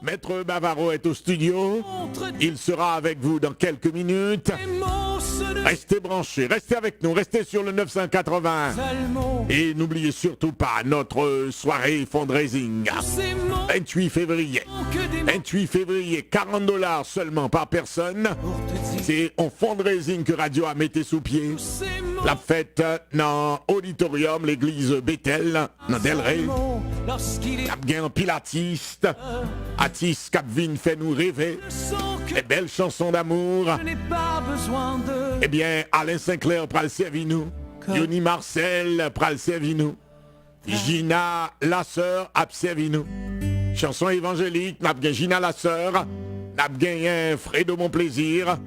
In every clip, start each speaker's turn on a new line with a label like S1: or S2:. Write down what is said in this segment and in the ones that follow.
S1: Maître Bavaro est au studio. Il sera avec vous dans quelques minutes. Restez branchés, restez avec nous, restez sur le 980. Et n'oubliez surtout pas notre soirée fundraising. 28 février. 28 février, $40 seulement par personne. C'est un fundraising que Radio a mis sous pied. La fête dans l'auditorium, l'église Bethel, dans Delray. Il y a un pilatiste. Atis Capvin fait nous rêver. Les belles chansons d'amour. Eh bien, Alain Sinclair pral servi nous. Yoni Marcel pral servi nous. Gina la sœur a servi nous. Chanson évangélique, n'a pas Gina la sœur, n'a gagné Fredo Mon Plaisir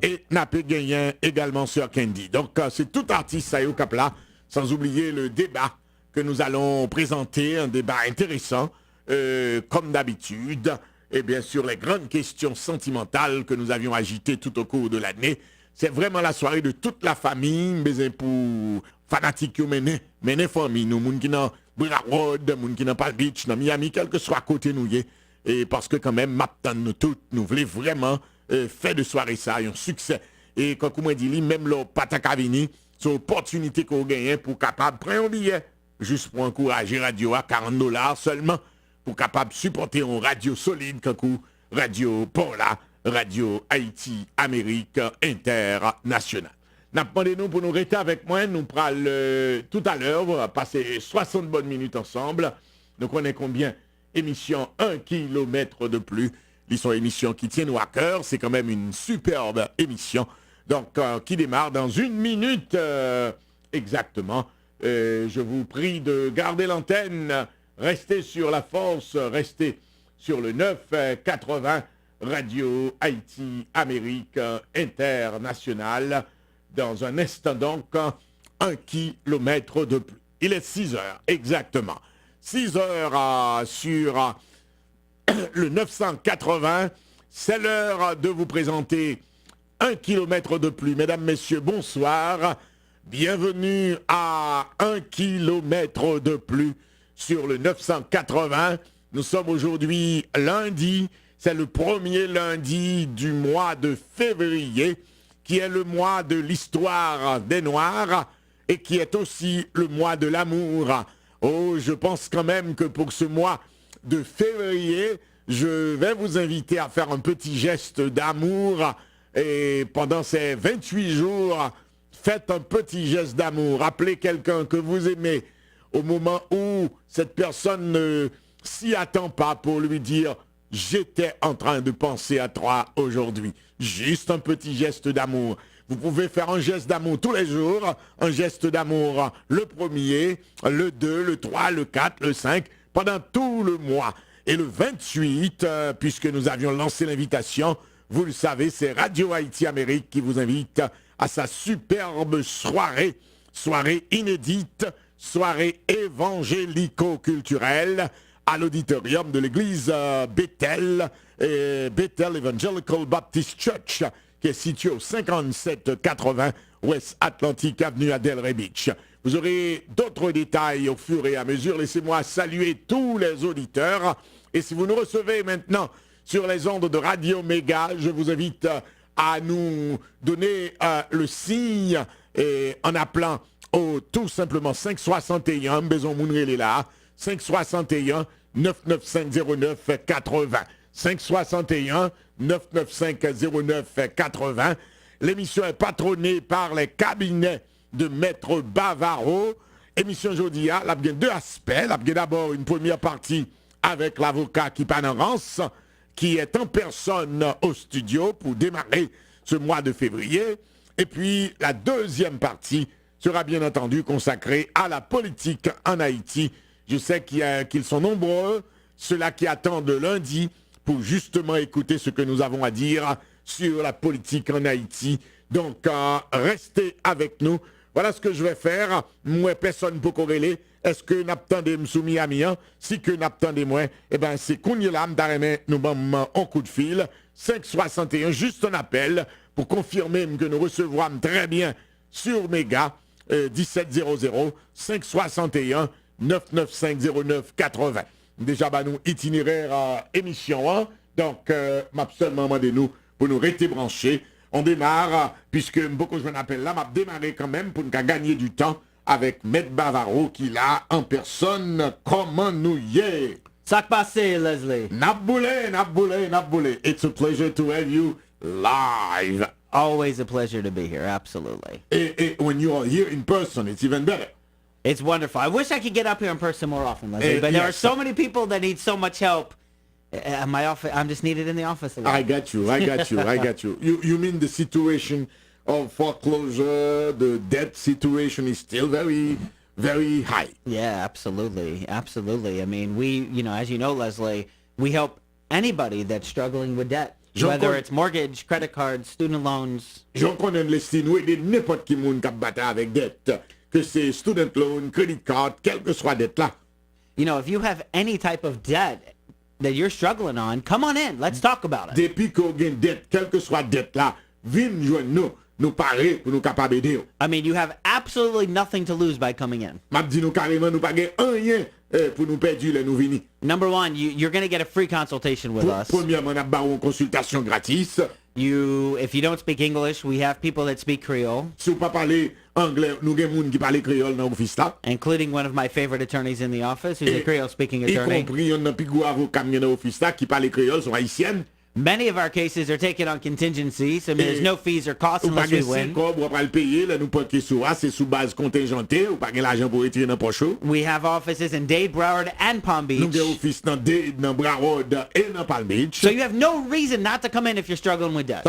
S1: et n'a pas gagné également Sœur Candy. Donc c'est tout artiste à Yokapla, sans oublier le débat que nous allons présenter, un débat intéressant, comme d'habitude, et bien sûr les grandes questions sentimentales que nous avions agitées tout au cours de l'année. C'est vraiment la soirée de toute la famille, mais pour fanatiques qui mené famille, nous, moun qui dans Broward, moun qui dans Palm Beach, dans Miami, quel que soit à côté nous, et parce que quand même, m'attend nous toutes, nous voulons vraiment faire de soirée ça, un succès. Et quand on dit, même le Patakavini, c'est une opportunité qu'on gagne pour capable prendre un billet, juste pour encourager Radio à $40 seulement, pour capable supporter une radio solide, quand Radio Paula, Radio Haïti, Amérique internationale. N'a pas demandé nous pour nous rester avec moi, nous prenons tout à l'heure, on va passer 60 bonnes minutes ensemble. Donc on est combien? Émission 1 kilomètre de plus. Ils sont émissions qui tiennent à cœur, c'est quand même une superbe émission. Donc qui démarre dans une minute exactement. Je vous prie de garder l'antenne, restez sur la force, restez sur le 980 Radio Haïti Amérique internationale. Dans un instant donc, 1 kilomètre de plus. Il est 6 heures, exactement. 6 heures sur le 980. C'est l'heure de vous présenter 1 kilomètre de plus. Mesdames, messieurs, bonsoir. Bienvenue à 1 kilomètre de plus sur le 980. Nous sommes aujourd'hui lundi. C'est le premier lundi du mois de février, qui est le mois de l'histoire des Noirs et qui est aussi le mois de l'amour. Oh, je pense quand même que pour ce mois de février, je vais vous inviter à faire un petit geste d'amour et pendant ces 28 jours, faites un petit geste d'amour. Appelez quelqu'un que vous aimez au moment où cette personne ne s'y attend pas pour lui dire « J'étais en train de penser à toi aujourd'hui ». Juste un petit geste d'amour. Vous pouvez faire un geste d'amour tous les jours, un geste d'amour le 1er, le 2, le 3, le 4, le 5, pendant tout le mois. Et le 28, puisque nous avions lancé l'invitation, vous le savez, c'est Radio Haïti Amérique qui vous invite à sa superbe soirée inédite, soirée évangélico-culturelle, à l'auditorium de l'église Bethel, Bethel Evangelical Baptist Church, qui est situé au 5780 West Atlantic Avenue à Delray Beach. Vous aurez d'autres détails au fur et à mesure. Laissez-moi saluer tous les auditeurs. Et si vous nous recevez maintenant sur les ondes de Radio Méga, je vous invite à nous donner le signe en appelant au tout simplement 561, Maison Mounrel est là, 561 995 09 80. 561 995 09 80. L'émission est patronnée par les cabinets de Maître Bavaro. Émission aujourd'hui, il y a deux aspects. Il y a d'abord une première partie avec l'avocat Kipanarance, qui est en personne au studio pour démarrer ce mois de février. Et puis la deuxième partie sera bien entendu consacrée à la politique en Haïti. Je sais qu'ils sont nombreux, ceux-là qui attendent lundi pour justement écouter ce que nous avons à dire sur la politique en Haïti. Donc, restez avec nous. Voilà ce que je vais faire. Moi, personne ne peut corréler. Est-ce que n'attendez sous Miami? Si que n'attendez moi, eh bien, c'est Kounyelam d'Aremé, nous avons un coup de fil. 561, juste un appel pour confirmer que nous recevrons très bien sur Méga 1700 561 995 09 80. déjà bah, nous itinéraire émission 1. Donc, m'a seulement demandé nous pour nous rester branchés. On démarre, puisque beaucoup de gens appellent là, m'a démarré quand même pour nous gagner du temps avec Maître Bavaro qui là en personne. Comment nous y est?
S2: Ça passé, Leslie.
S1: Naboulé. It's a pleasure to have you live.
S2: Always a pleasure to be here, absolutely.
S1: And when you are here in person, it's even better.
S2: It's wonderful. I wish I could get up here in person more often, Leslie, but there are so many people that need so much help. My office, I'm just needed in the office a lot.
S1: I got you. You mean the situation of foreclosure, the debt situation is still very, very high.
S2: Yeah, absolutely. I mean, as you know, Leslie, we help anybody that's struggling with debt. Whether it's mortgage, credit cards, student loans.
S1: J'en connais l'estime, oui, de n'importe qui monde qui bat avec dette, que c'est student loan, credit card, quelle que soit dette là.
S2: You know, if you have any type of debt that you're struggling on, come on in. Let's talk about it.
S1: Depuis qu'on gagne dette, quelle que soit dette là, viens joindre nous parler pour nous capable aider.
S2: I mean, you have absolutely nothing to lose by coming in.
S1: M'a dit nous carrément nous pas gagne rien pour nous perdre les nous venir.
S2: Number one, you're going to get a free consultation with us.
S1: Premièrement, on a une consultation gratis.
S2: If you don't speak English, we have people that speak Creole.
S1: Si vous pas parler anglais, nous avons des gens qui parlent créole dans l'office là.
S2: Including one of my favorite attorneys in the office, who's a Creole-speaking attorney.
S1: Y compris un pigou avocat dans l'office là qui parle créole, sont haïtiennes.
S2: Many of our cases are taken on contingency, so there's no fees or costs unless we win. We have offices in Dade, Broward, and Palm Beach. So you have no reason not to come in if you're struggling with debt.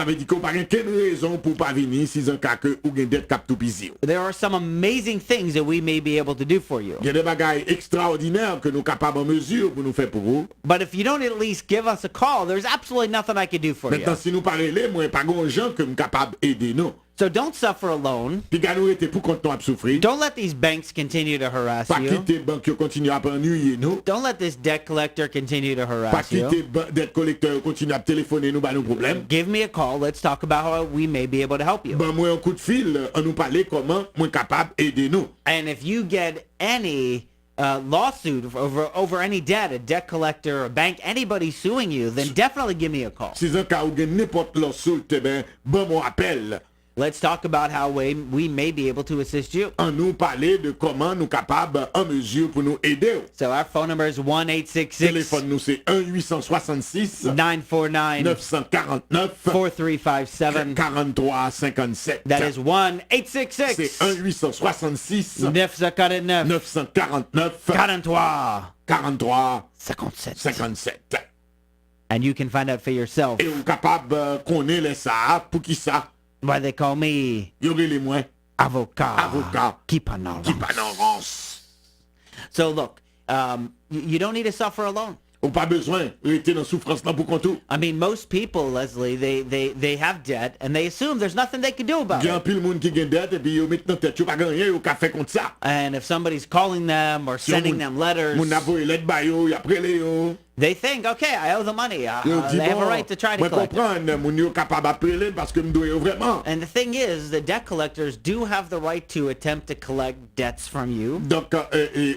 S2: There are some amazing things that we may be able to do for you. But if you don't at least give us a call, there's absolutely nothing I could do for you. So don't suffer alone. Don't let these banks continue to harass you. Don't let this debt collector continue to harass you. Give me a call. Let's talk about how we may be able to help you. And if you get any lawsuit over any debt, a debt collector, a bank, anybody suing you, then definitely give me a call. Let's talk about how we may be able to assist you. So our phone number is 1-866-949-4357. That is 1-866-949-4357. And you can find out for yourself. Why they call me avocat qui panavance. So look, you don't need to suffer alone. I mean, most people, Leslie, they have debt and they assume there's nothing they can do about it. And if somebody's calling them or sending them letters, they think, okay, I owe the money. They have a right to try to collect it. And the thing is, the debt collectors do have the right to attempt to collect debts from you.
S1: Donc,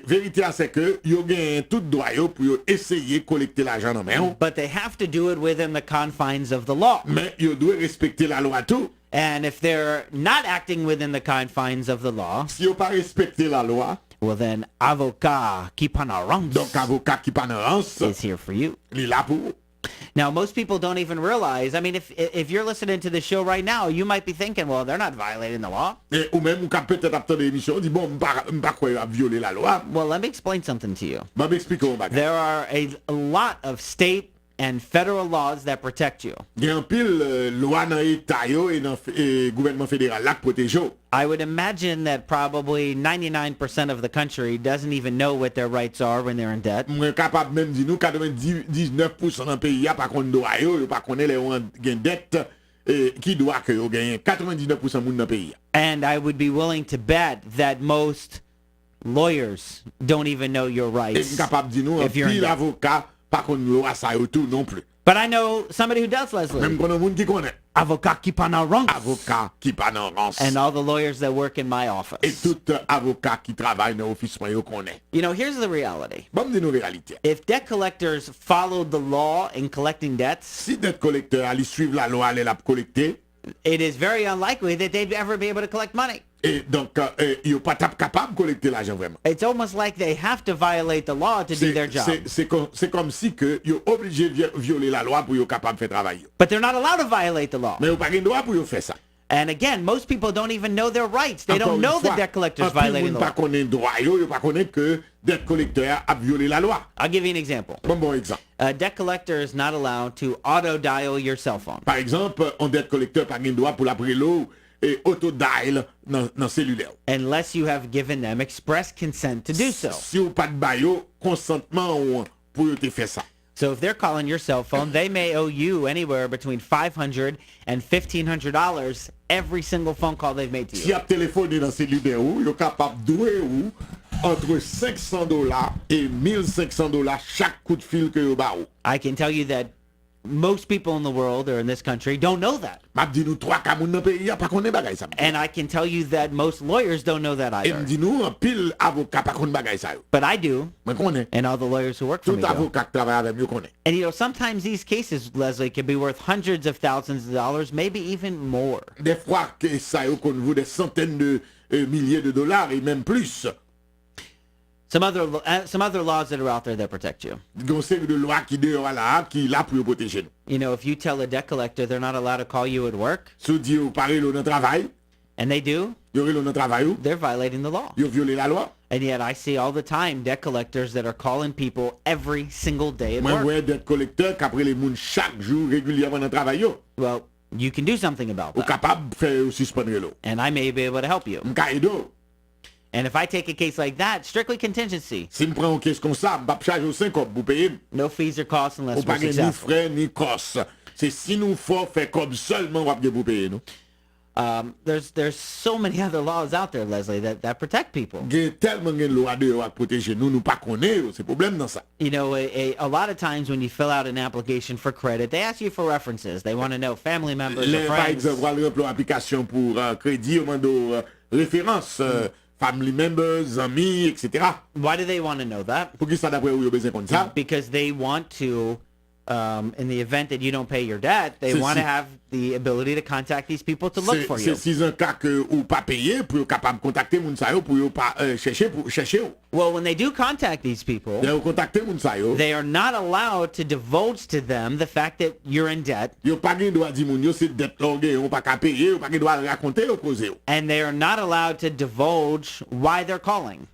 S1: vérité c'est que yo gen tout droit yo pour yo essayer collecter l'argent dans main.
S2: But they have to do it within the confines of the law.
S1: Mais yo doit respecter la loi tout.
S2: And if they're not acting within the confines of the law,
S1: si yo pas respecter la loi,
S2: well then, avocat qui panavance.
S1: Donc avocat qui panavance
S2: is here for you.
S1: Il est là pour.
S2: Now, most people don't even realize. I mean, if you're listening to the show right now, you might be thinking, well, they're not violating the law.
S1: Ou même peut-être attendre l'émission, dit bon, m'pas quoi violer la loi.
S2: Well, let me explain something to you.
S1: M'explique.
S2: There are a lot of state and federal laws that protect you.
S1: Il y a un pile loi dans état yo et dans gouvernement fédéral là protège.
S2: I would imagine that probably 99% of the country doesn't even know what their rights are when they're in debt.
S1: Moi capable même dire nous 99% dans pays a pas connait droit yo, pas connait les gain dette qui doit que yo gagne 99% moun dans pays.
S2: And I would be willing to bet that most lawyers don't even know your rights.
S1: Capable dire nous un pile avocat pas connait loi ça yo tout non plus.
S2: But I know somebody who does, Leslie.
S1: Même qu'on a monde qui connaît.
S2: Avocat qui pas dans rangs.
S1: Avocat qui pas dans rangs.
S2: And all the lawyers that work in my office.
S1: Et tout avocat qui travaille dans l'office moi yo connaît.
S2: You know, here's the reality.
S1: Bon, dis-nous réalité.
S2: If debt collectors followed the law in collecting debts,
S1: si debt collecteur allait suivre la loi, aller la collecter,
S2: it is very unlikely that they'd ever be able to collect money.
S1: Et donc, ils sont pas capable de collecter l'argent vraiment.
S2: It's almost like they have to violate the law to do their job.
S1: C'est comme si que ils sont obligés de violer la loi pour être capable de faire travail.
S2: But they're not allowed to violate the law.
S1: Mais ils n'ont pas le droit pour faire ça.
S2: And again, most people don't even know their rights. They don't know the debt collectors violating the law.
S1: Ils ne connaissent que debt collecteur a violé la loi.
S2: I'll give you an example.
S1: Bon exemple.
S2: A debt collector is not allowed to auto-dial your cell phone.
S1: Par exemple, un debt collecteur n'a pas le droit pour la prélo et auto-dial dans cellulaire.
S2: Unless you have given them express consent to do so.
S1: Si vous pas de bail, consentement pour te faire ça.
S2: So if they're calling your cell phone, they may owe you anywhere between $500 and $1,500 every single phone call they've made to you.
S1: Si vous téléphoné dans cellulaire, vous êtes capable de douer entre $500 et $1,500 chaque coup de fil que vous avez.
S2: I can tell you that most people in the world or in this country don't know that. And I can tell you that most lawyers don't know that either. But I do. And all the lawyers who work for me do. And you know, sometimes these cases, Leslie, can be worth hundreds of thousands of dollars, maybe even more.
S1: Des fois, ça vaut des centaines de milliers de dollars et même plus.
S2: Some other laws that are out there that protect you. You know, if you tell a debt collector they're not allowed to call you at work, and they do, they're violating the law. And yet I see all the time debt collectors that are calling people every single day at work. Well, you can do something about that. And I may be able to help you. And if I take a case like that, strictly contingency.
S1: No
S2: fees or costs unless we're successful. There's so many other laws out there, Leslie, that protect people. You know, a lot of times when you fill out an application for credit, they ask you for references. They want to know family members or friends.
S1: Family members, amis, etc.
S2: Why do they want to know that? Because they want to, in the event that you don't pay your debt, they want to have the ability to contact these people to look for you. Well, when they do contact these people, they are not allowed to divulge to them the fact that you're in debt. And they are not allowed to divulge why they're calling.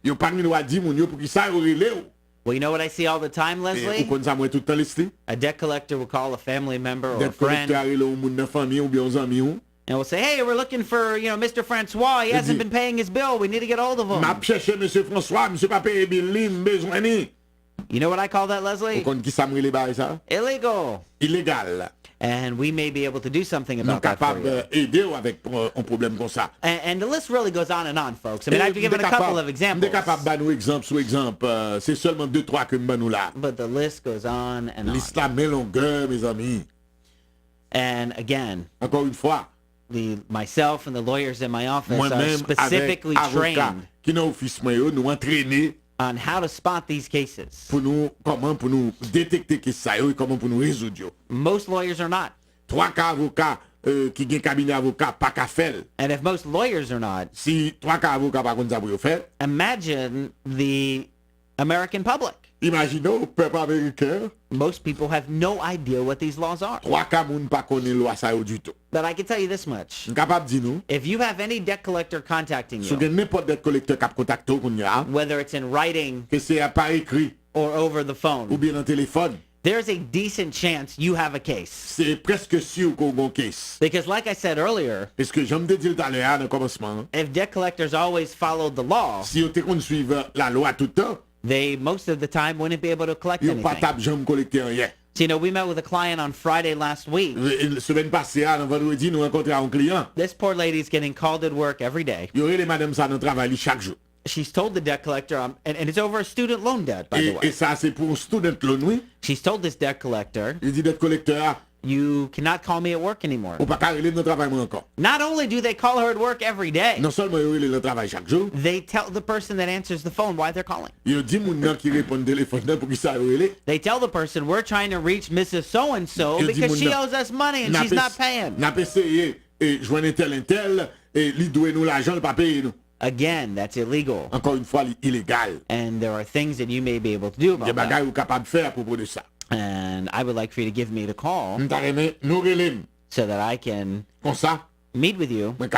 S2: Well, you know what I see all the time, Leslie? A debt collector will call a family member or a friend. And we'll say, hey, we're looking for, you know, Mr. Francois. He hasn't been paying his bill. We need to get hold of him. You know what I call that, Leslie? Illegal. And we may be able to do something about that for you. And the list really goes on and on, folks. I mean, I've given a couple of examples. But the list goes on and on. And again, myself and the lawyers in my office are specifically trained on how to spot these cases. Most lawyers are not. And if most lawyers are not, imagine the American public. Most people have no idea what these laws are. But I can tell you this much. If you have any debt collector contacting you, whether it's in writing or over the phone, there's a decent chance you have a case. Because like I said earlier, if debt collectors always followed the law, they most of the time wouldn't be able to collect anything. So, you know, we met with a client on Friday last week. This poor lady's getting called at work every day. She's told the debt collector, and it's over a student loan debt, by the way.
S1: Et ça, c'est pour un student loan, oui.
S2: She's told this debt collector,
S1: il dit debt collector,
S2: you cannot call me at work anymore.
S1: Ou pas carrer dans travail moi encore.
S2: Not only do they call her at work every day,
S1: non seulement il le travail chaque jour,
S2: they tell the person that answers the phone why they're calling.
S1: Il dit moun nan qui répond téléphone pour qui ça relé.
S2: They tell the person we're trying to reach Mrs. So and so because she owes us money and she's not paying.
S1: N'a pas essayé et joindre tel et lui doit nous l'argent le pas payer nous.
S2: Again, that's illegal.
S1: Encore une fois illégal.
S2: And there are things that you may be able to do about that.
S1: Des bagages ou capable faire à propos de ça.
S2: And I would like for you to give me the call so that I can meet with you, go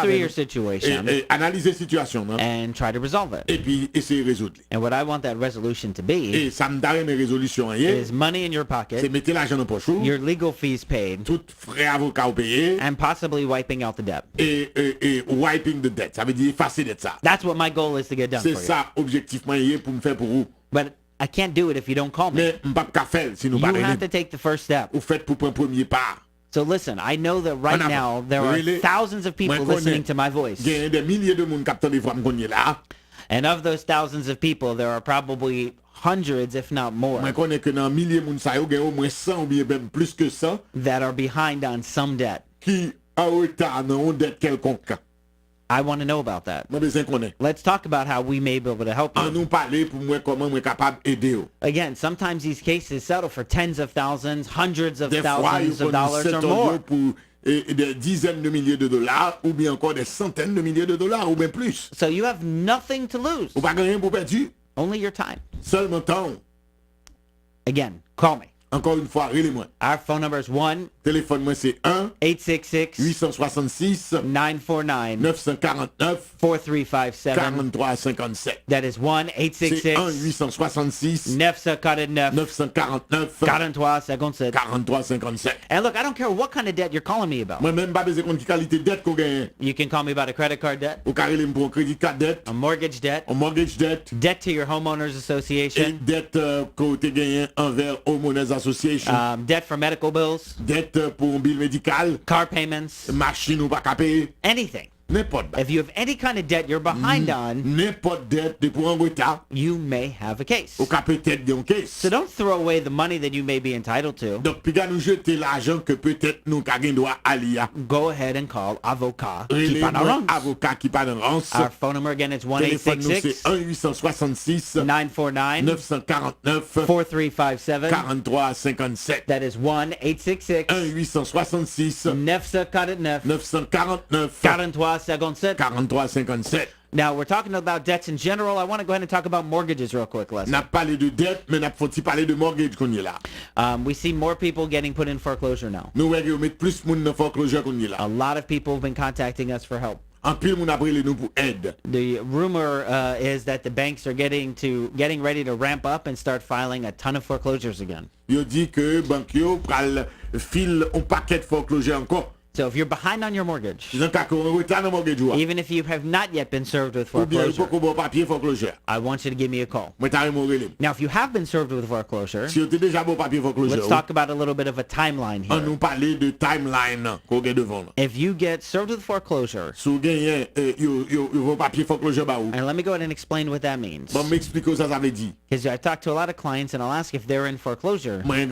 S2: through your situation,
S1: analyser situation,
S2: and try to resolve it.
S1: Et puis essayer résoudre.
S2: And what I want that resolution to be
S1: et ça me donne mes résolutions
S2: is money in your pocket,
S1: c'est mettre l'argent dans poche,
S2: your legal fees paid,
S1: tout frais avocat payé,
S2: and possibly wiping out the debt.
S1: Et wiping the debt, ça veut dire effacer dette ça.
S2: That's what my goal is to get done for you.
S1: C'est ça objectivement pour me faire pour vous.
S2: But I can't do it if you don't call me.
S1: Mais m'pas faire si nous
S2: you have to take the first step.
S1: Ou faites pour prendre premier pas.
S2: So listen, I know that right now there are thousands of people listening to my voice.
S1: Il y a des milliers de monde captant des voix me là.
S2: And of those thousands of people, there are probably hundreds, if not more,
S1: moi connais que dans milliers de monde ça y a au moins 100 ou bien même plus que 100
S2: that are behind on some debt.
S1: Qui a retard dans une dette quelconque.
S2: I want to know about that. Let's talk about how we may be able to help you. Again, sometimes these cases settle for tens of thousands, hundreds of thousands of dollars or more.
S1: Des dizaines de milliers de dollars ou bien encore des centaines de milliers de dollars ou bien plus.
S2: So you have nothing to lose.
S1: Ou pas rien pour perdre.
S2: Only your time.
S1: Seulement temps.
S2: Again, call me.
S1: Encore une fois, relez-moi.
S2: Our phone number is 1.
S1: Téléphone moi c'est
S2: 1-866-866-949-4357.
S1: 4357.
S2: That is 1-866-949-4357. And look, I don't care what kind of debt you're calling me about.
S1: Moi même pas besoin de qualité dette qu'on gagne.
S2: You can call me about a credit card debt.
S1: Ou carrément pour un crédit card debt.
S2: A mortgage debt.
S1: A mortgage debt.
S2: Debt to your homeowners association.
S1: Et dette que tu gagné envers homeowners association.
S2: Debt for medical bills.
S1: Dette pour un bill médical.
S2: Car payments.
S1: Machine ou pas payer.
S2: Anything.
S1: N'importe.
S2: If you have any kind of debt you're behind on,
S1: n'importe dette pour un retard,
S2: you may have a case.
S1: Ou peut-être un case.
S2: So don't throw away the money that you may be entitled to.
S1: Donc puis nous jeter l'argent que peut-être nous gagne droit à l'IA.
S2: Go ahead and call avocat qui pas dans
S1: avocat qui pas dans rance.
S2: Our phone number again is 1-866-949-4357.
S1: 4357.
S2: That is
S1: 1-866-949-4357.
S2: 4357. Now, we're talking about debts in general. I want to go ahead and talk about mortgages real quick, Leslie.
S1: N'a parlé de dette, mais n'a faut-il parler de mortgage qu'on y là.
S2: We see more people getting put in foreclosure now.
S1: Nous voyons mettre plus monde dans foreclosure qu'on y là.
S2: A lot of people have been contacting us for help.
S1: En pile moun appelé nous pour aide.
S2: The rumor is that the banks are getting ready to ramp up and start filing a ton of foreclosures again.
S1: Yo dit que banque yo pral file un paquet de foreclosure encore.
S2: So if you're behind on your mortgage,
S1: even
S2: if you have not yet been served with foreclosure, I want you to give me a call. Now, if you have been served with foreclosure, let's talk about a little bit of a timeline here. If you get served with foreclosure, and let me go ahead and explain what that means. Because I talk to a lot of clients and I'll ask if they're in foreclosure, and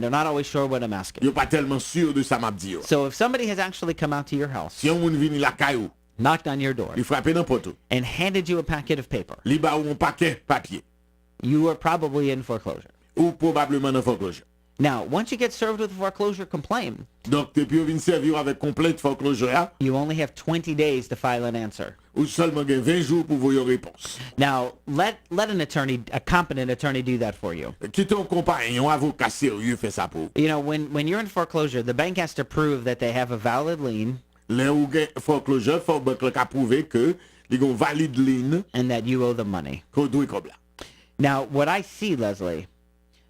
S2: they're not always sure what I'm asking.
S1: Tellement sûr de ça m'a dit.
S2: So if somebody has actually come out to your house,
S1: si on vient la caillou,
S2: knocked on your door,
S1: il frappé dans porte,
S2: and handed you a packet of paper,
S1: li ba ou un paquet papier,
S2: you are probably in foreclosure.
S1: Ou probablement dans foreclosure.
S2: Now, once you get served with a foreclosure complaint,
S1: donc depuis on vient servir avec complète foreclosure,
S2: you only have 20 days to file an answer.
S1: Ou seulement 20 jours pour voir une réponse.
S2: Now, let an attorney, a competent attorney, do that for you.
S1: Qui ton compagnon, un avocat sérieux fait ça pour.
S2: You know, when you're in foreclosure, the bank has to prove that they have a valid lien.
S1: Les ou foreclosure, faut banque la prouver que ils ont valide lien.
S2: And that you owe the money.
S1: Qu'on doit comme là.
S2: Now, what I see, Leslie,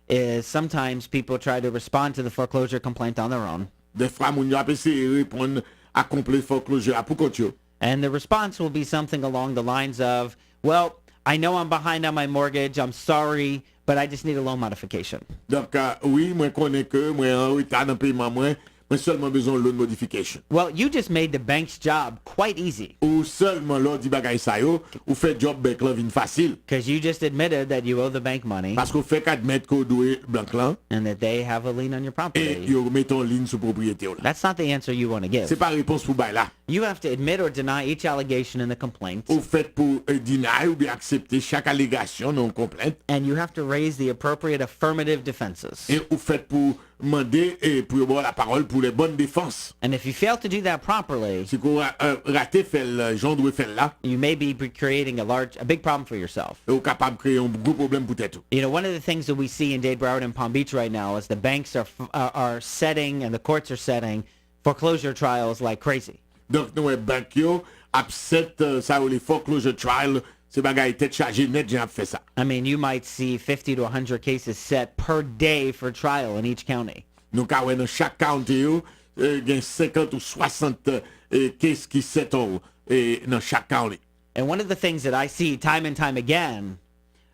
S2: is sometimes people try to respond to the foreclosure complaint on their own.
S1: Des fois, moun yo a essayé répondre à complète foreclosure pour côté.
S2: And the response will be something along the lines of, well, I know I'm behind on my mortgage. I'm sorry, but I just need a loan modification.
S1: Donc, oui, moi connais que moi en retard dans paiement moi Mais seulement besoin de loan modification.
S2: Well, you just made the bank's job quite easy.
S1: Ou seulement là dit bagay sa yo, ou fait job bank là vin facile.
S2: Because you just admitted that you owe the bank money.
S1: Parce qu'on fait qu'admettre qu'on doit bank là.
S2: And that they have a lien on your property.
S1: Et yo met en ligne sur propriété là.
S2: That's not the answer you want to give.
S1: C'est pas réponse pour bail là.
S2: You have to admit or deny each allegation in the complaint.
S1: Ou fait pour deny ou bien accepter chaque allégation non complainte.
S2: And you have to raise the appropriate affirmative defenses.
S1: Et ou fait pour demander et pour avoir la parole pour les bonnes défenses.
S2: And if you fail to do that properly,
S1: si qu'on raté fait le genre doit faire là,
S2: you may be creating a big problem for yourself.
S1: Ou capable créer un gros problème pour tête.
S2: You know, one of the things that we see in Dade, Broward, and Palm Beach right now is the banks are setting and the courts are setting foreclosure trials like crazy.
S1: Donc nous banques yo upset ça ou les foreclosure trial. C'est bagay tête chargée net j'ai fait ça.
S2: I mean, you might see 50 to 100 cases set per day for trial in each county.
S1: Donc dans chaque county yo gain 50 ou 60 cases qui settle dans chaque county.
S2: And one of the things that I see time and time again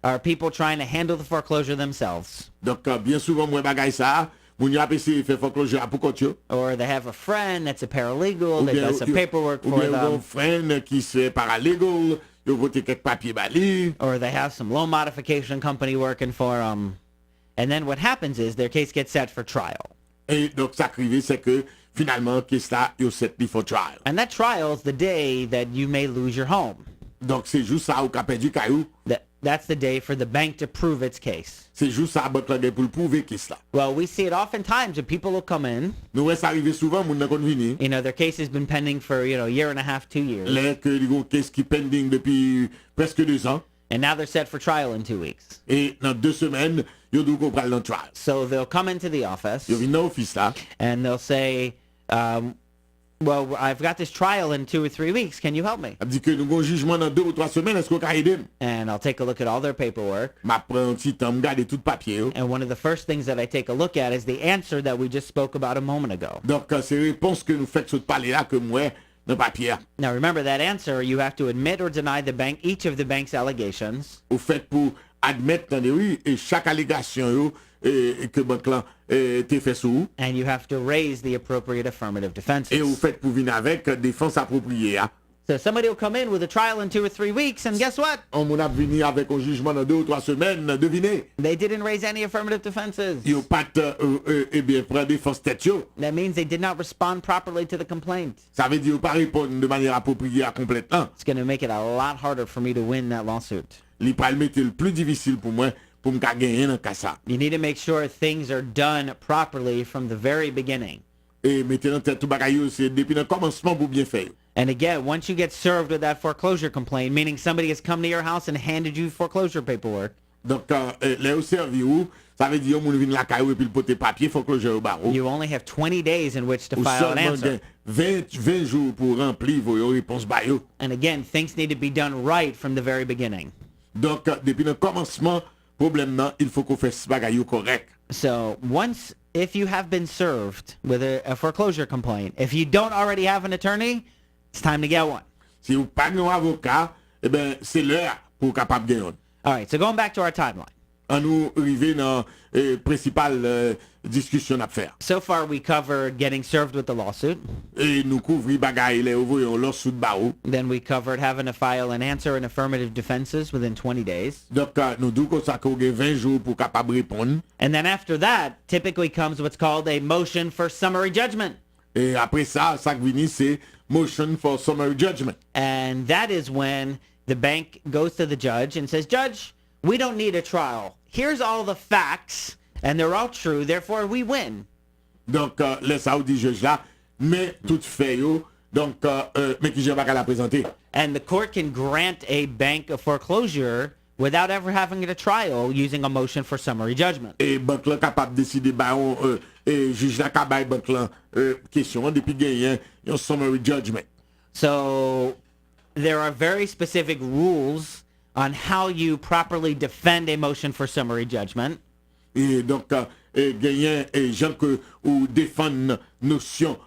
S2: are people trying to handle the foreclosure themselves.
S1: Donc bien souvent moi bagay ça moun yo apprécie faire foreclosure pour compte yo.
S2: Or they have a friend that's a paralegal that does some paperwork for them.
S1: Ou bien un friend qui se paralegal. Or
S2: they have some loan modification company working for them. And then what happens is their case gets set for trial.
S1: Et donc ça arrive c'est que finalement case là yo set for trial.
S2: And that trial is the day that you may lose your home.
S1: Donc c'est juste ça ou qu'a perdu caillou.
S2: That's the day for the bank to prove its case.
S1: C'est juste ça banque là pour prouver case là.
S2: Well, we see it oftentimes when people will come in.
S1: Nous ça arrive souvent moun nan kon vini.
S2: You know, their case has been pending for, a year and a half, 2 years.
S1: Là que ils case qui pending depuis presque 2 ans.
S2: And now they're set for trial in 2 weeks.
S1: Et dans 2 semaines, yo dou ko pral dans trial.
S2: So they'll come into the office.
S1: Yo vinn dans office là.
S2: And they'll say well, I've got this trial in 2 or 3 weeks. Can you help me?
S1: Elle dit que nous avons un jugement dans 2 ou 3 semaines. Est-ce qu'on peut aider?
S2: And I'll take a look at all their paperwork.
S1: Ma prend un petit temps, regarder tout papier.
S2: And one of the first things that I take a look at is the answer that we just spoke about a moment ago.
S1: Donc c'est réponse que nous faites sur parler là que moi dans papier.
S2: Now remember that answer, you have to admit or deny each of the bank's allegations.
S1: Ou fait pour admettre dans oui et chaque allégation yo que banque là t'es fait sous.
S2: And you have to raise the appropriate affirmative defenses.
S1: Et vous faites pour venir avec défense appropriée.
S2: So somebody will come in with a trial in 2 or 3 weeks, and guess what?
S1: On m'a venu avec un jugement dans 2 ou 3 semaines, devinez.
S2: They didn't raise any affirmative defenses.
S1: Ils n'ont pas bien pris défense tête yo.
S2: That means they did not respond properly to the complaint.
S1: Ça veut dire qu'ils pas répondre de manière appropriée à complètement.
S2: It's going to make it a lot harder for me to win that lawsuit.
S1: Il va mettre le plus difficile pour moi pour me gagner dans cas ça.
S2: You need to make sure things are done properly from the very beginning.
S1: Et maintenant tête tout bagaille c'est depuis le commencement pour bien faire.
S2: And again, once you get served with that foreclosure complaint, meaning somebody has come to your house and handed you foreclosure paperwork.
S1: Donc là au servi ou ça veut dire mon vinn la caille et puis poter papier foreclosure au barreau.
S2: You only have 20 days in which to file an answer.
S1: 20 jours pour remplir vos réponses ba yo.
S2: And again, things need to be done right from the very beginning.
S1: Donc depuis le commencement problème là, il faut qu'on fasse bagaille correct.
S2: So, if you have been served with a foreclosure complaint, if you don't already have an attorney, it's time to get one.
S1: Si vous pas un avocat, eh ben c'est l'heure pour capable gagner.
S2: All right, so going back to our timeline.
S1: On nous arriver dans principale discussion à faire.
S2: So far we covered getting served with the lawsuit.
S1: Et nous couvrir bagaille les ouvrir lawsuit barreau.
S2: Then we covered having to file an answer and affirmative defenses within 20 days.
S1: Donc nous dit que ça qu'on 20 jours pour capable répondre.
S2: And then after that, typically comes what's called a motion for summary judgment.
S1: Et après ça vient c'est motion for summary judgment.
S2: And that is when the bank goes to the judge and says, "Judge, we don't need a trial. Here's all the facts, and they're all true, therefore we win."
S1: Donc, laisse ça dit juge là, mais tout fait yo, donc, mais qui j'ai pas qu'à la présenter.
S2: And the court can grant a bank a foreclosure without ever having a trial using a motion for summary judgment.
S1: Et banque là capable de décider, et juge là capable banque là, question, depuis gagner un summary judgment.
S2: So, there are very specific rules on how you properly defend a motion for summary judgment.
S1: Et donc, gagner et gens que ou défendre notion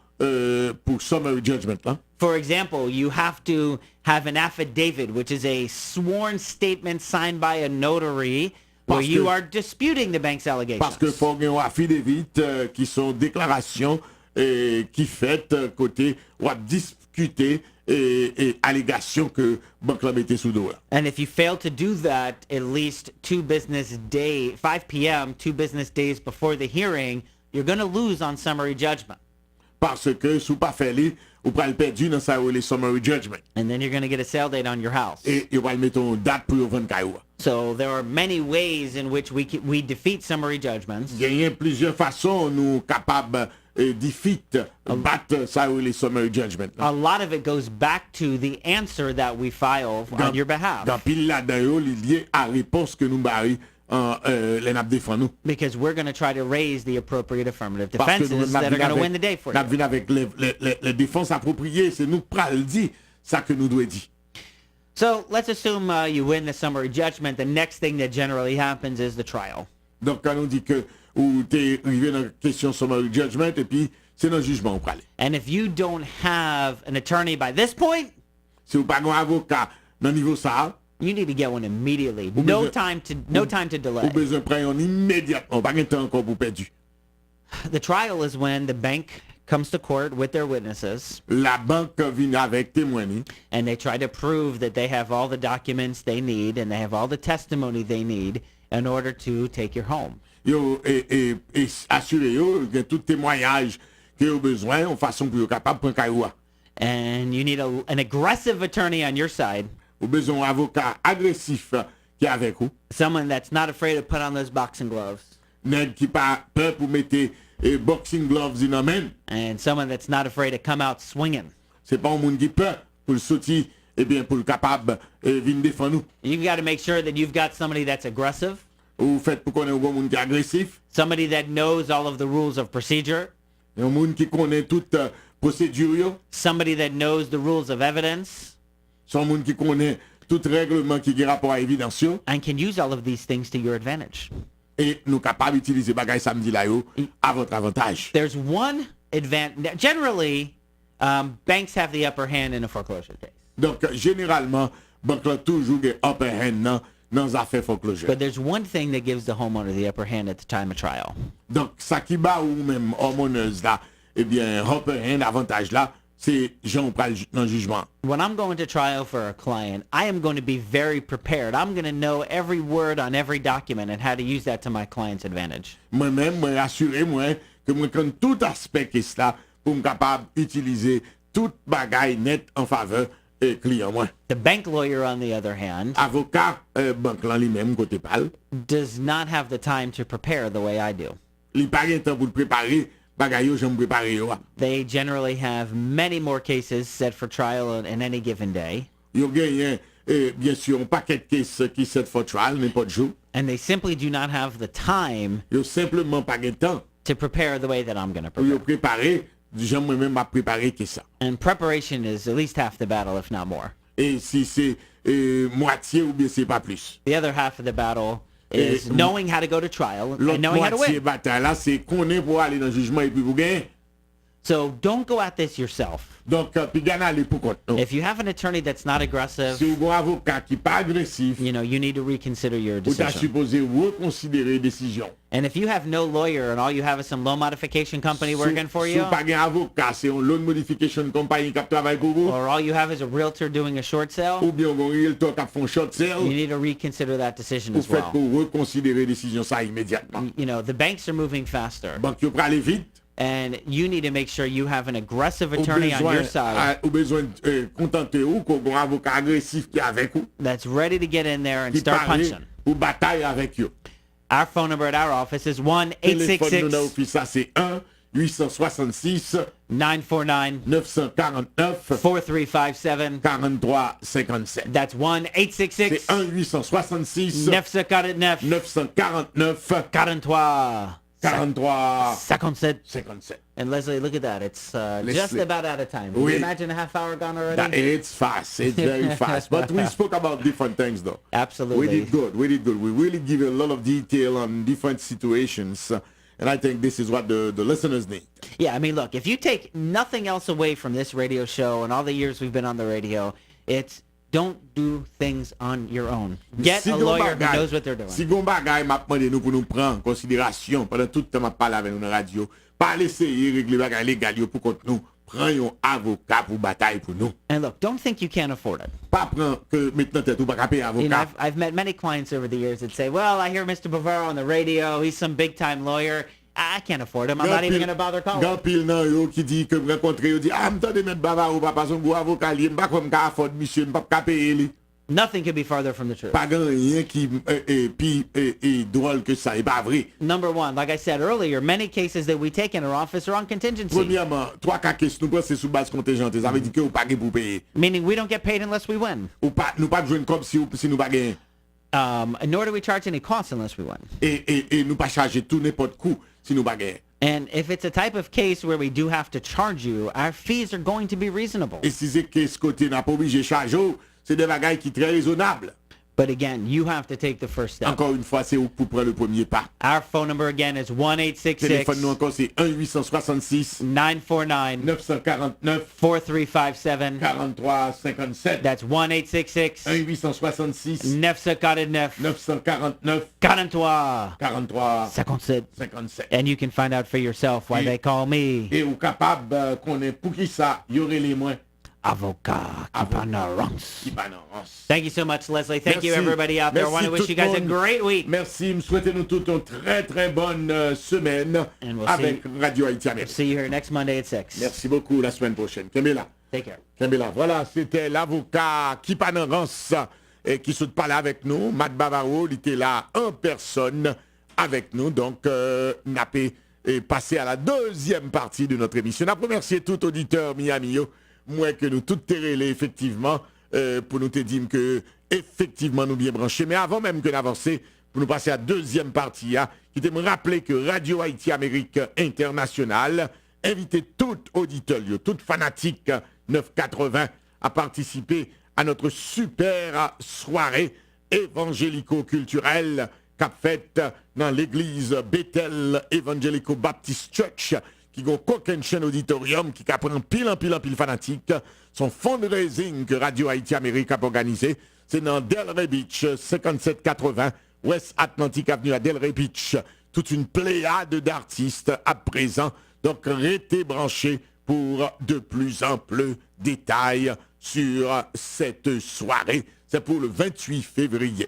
S1: pour summary judgment. Hein?
S2: For example, you have to have an affidavit, which is a sworn statement signed by a notary where you are disputing the bank's allegations.
S1: Parce que faut gagner un affidavit qui sont déclarations qui fait côté ou à discuter et allégations que banque la mettait sous dos.
S2: And if you fail to do that at least 5 p.m., 2 business days before the hearing, you're going to lose on summary judgment.
S1: Parce que si vous pas fait li, vous pral perdu dans ça les summary judgment.
S2: And then you're going to get a sale date on your house.
S1: Et vous va mettre une date pour vendre caillou.
S2: So there are many ways in which we defeat summary judgments.
S1: Il y a plusieurs façons nous capables defeat battre ça les summary judgment.
S2: A lot of it goes back to the answer that we file on your behalf.
S1: Dans pile là-dedans lié à réponse que nous bari les n'a défend nous.
S2: Because we're going to try to raise the appropriate affirmative defenses that are going to win the day for you.
S1: N'a vinn avec les défenses appropriées, c'est nous pral dit ça que nous doit dire.
S2: So let's assume you win the summary judgment. The next thing that generally happens is the trial.
S1: Donc quand on dit que ou t'es arrivé dans la question summary judgment et puis c'est dans le jugement on pral.
S2: And if you don't have an attorney by this point,
S1: si vous pas un avocat dans niveau ça,
S2: you need to get one immediately. No time to delay.
S1: Ou besoin prendre immédiatement, pas de temps encore pour perdre.
S2: The trial is when the bank comes to court with their witnesses.
S1: La banque vient avec témoins.
S2: And they try to prove that they have all the documents they need and they have all the testimony they need in order to take your home.
S1: Yo et assurer yo que tout témoignage que vous besoin en façon pour capable prendre caillou.
S2: And you need an aggressive attorney on your side.
S1: Vous besoin d'un avocat agressif qui est avec vous.
S2: Someone that's not afraid to put on those boxing gloves.
S1: Nèg qui pas peur pour mettre boxing gloves in main.
S2: And someone that's not afraid to come out swinging.
S1: C'est pas un monde qui peur pour sortir et bien pour capable venir défendre nous.
S2: You've got to make sure that you've got somebody that's aggressive.
S1: Ou faites pour connaître un monde qui est agressif.
S2: Somebody that knows all of the rules of procedure.
S1: Un monde qui connaît toute procédure.
S2: Somebody that knows the rules of evidence.
S1: Son monde qui connaît tout règlement qui a rapport à évidence.
S2: And can use all of these things to your advantage.
S1: Et nous capables d'utiliser bagay samedi là yo à votre avantage.
S2: There's one advantage. Generally, banks have the upper hand in a foreclosure case.
S1: Donc généralement, banque a toujours des upper hand dans affaires foreclosure.
S2: But there's one thing that gives the homeowner the upper hand at the time of trial.
S1: Donc ça qui bat ou même homeowners là, eh bien upper hand avantage là, c'est Jean pral dans jugement.
S2: When I'm going to trial for a client, I am going to be very prepared. I'm going to know every word on every document and how to use that to my client's advantage.
S1: Moi-même, moi assurer moi que moi connais tout aspect que cela pour me capable utiliser toute bagaille net en faveur client moi.
S2: The bank lawyer, on the other hand,
S1: avocat banque là lui-même côté pal,
S2: does not have the time to prepare the way I do.
S1: Il pas de temps pour préparer.
S2: They generally have many more cases set for trial in any given day.
S1: Yo gagne bien sûr un paquet de cases qui set for trial n'importe jour.
S2: And they simply do not have the time
S1: yo simplement pas de temps
S2: to prepare the way that I'm going to prepare.
S1: Yo préparer, j'aime moi-même à préparer que ça.
S2: And preparation is at least half the battle, if not more.
S1: Et si c'est moitié ou bien c'est pas plus.
S2: The other half of the battle is knowing how to go to trial and knowing how to win.
S1: Là, c'est connaître pour aller dans le jugement et puis pour gagner.
S2: So don't go at this yourself.
S1: Donc, puis gagner aller pour compte.
S2: If you have an attorney that's not aggressive,
S1: si vous avez un avocat qui pas agressif,
S2: you know, you need to reconsider your decision.
S1: Vous êtes supposé reconsidérer décision.
S2: And if you have no lawyer and all you have is some loan modification company working for you,
S1: pas un avocat, c'est un loan modification company qui travaille pour vous,
S2: or all you have is a realtor doing a short sale,
S1: ou bien un realtor qui fait un short sale,
S2: you need to reconsider that decision as well.
S1: Vous faites pour reconsidérer décision ça immédiatement.
S2: You know, the banks are moving faster.
S1: Banque yo aller vite.
S2: And you need to make sure you have an aggressive attorney on your side.
S1: Ou besoin contenter ou un avocat agressif qui est avec vous.
S2: That's ready to get in there and start punching.
S1: Ou bataille avec you.
S2: Our phone number at our office is 1-866-949-4357.
S1: 4357.
S2: That's 1-866.
S1: 1-866-949-4357.
S2: 57. And Leslie, look at that. It's just about out of time. Can you imagine a half hour gone already?
S1: It's fast. It's very fast. But we spoke about different things, though.
S2: Absolutely.
S1: We did good. We really give a lot of detail on different situations. And I think this is what the listeners need.
S2: Yeah, I mean, look, if you take nothing else away from this radio show and all the years we've been on the radio, it's don't do things on your own. Get a lawyer who knows what they're doing.
S1: Si gon bagay m'a demandé nous pour nous prendre en considération pendant tout le temps m'a parlé avec nous dans la radio, pas essayer régler bagay légal yo pour contre nous. Prends un avocat pour bataille pour nous.
S2: And look, don't think you can't afford it.
S1: Pas prendre que maintenant t'es tout pas payer avocat.
S2: You know, I've met many clients over the years that say, "Well, I hear Mr. Bavaro on the radio. He's some big-time lawyer. I can't afford him. I'm not even going to bother calling."
S1: Grand pile nan yo qui dit que rencontrer yo dit m'tande mettre Bavaro pas son gros avocat li m'pas comme ka afford monsieur m'pas ka payer li.
S2: Nothing could be farther from the truth.
S1: Pas rien qui drôle que ça, est pas vrai.
S2: Number one, like I said earlier, many cases that we take in our office are on contingency.
S1: Premièrement, 3 cas nous prenons c'est sous base contingente. Ça veut dire que vous pas pour payer.
S2: Meaning we don't get paid unless we win.
S1: Nous pas jouer comme si nous pas gagner.
S2: Nor do we charge any costs unless we win.
S1: Et nous pas charger tout n'importe coup si nous pas gagner.
S2: And if it's a type of case where we do have to charge you, our fees are going to be reasonable.
S1: Et si c'est que ce côté n'a pas obligé charger, c'est des bagailles qui sont très raisonnables.
S2: But again, you have to take the first step.
S1: Encore une fois, c'est pour prendre le premier pas.
S2: Our phone number again is 1-866.
S1: Téléphone nous encore c'est 1-866
S2: 949
S1: 949
S2: 4357.
S1: 4357.
S2: That's 1-866
S1: 1-866
S2: 949
S1: 949
S2: 4357. And you can find out for yourself why they call me.
S1: Et ou capable qu'on est pour qui ça, y aurait les moins.
S2: Avocat Kipanarance. Thank you so much, Leslie. Thank you, everybody out there. I want to wish you guys a great week.
S1: Merci. Souhaitez-nous toutes une très, très bonne semaine avec Radio Haïti Amérique.
S2: See you here next Monday at 6.
S1: Merci beaucoup. La semaine prochaine. Kembela.
S2: Take care.
S1: Kembela. Voilà, c'était l'avocat Kipanarance qui se parlait avec nous. Matt Bavaro, il était là en personne avec nous. Donc, n'a passé à la deuxième partie de notre émission. On a remercié tout auditeur Miami. Moi que nous tout terrelés effectivement pour nous te dire que effectivement nous bien branchés. Mais avant même que d'avancer, pour nous passer à la deuxième partie, qui te me rappeler que Radio Haïti Amérique Internationale invite tout auditeur, tout fanatique 980 à participer à notre super soirée évangélico-culturelle qu'a faite dans l'église Bethel Evangelical Baptist Church, qui a aucune chaîne auditorium, qui a pris pile fanatique. Son fundraising que Radio Haïti Amérique a organisé, c'est dans Delray Beach, 5780 West Atlantic Avenue à Delray Beach. Toute une pléiade d'artistes à présent. Donc, restez branchés pour de plus amples détails sur cette soirée. C'est pour le 28 février.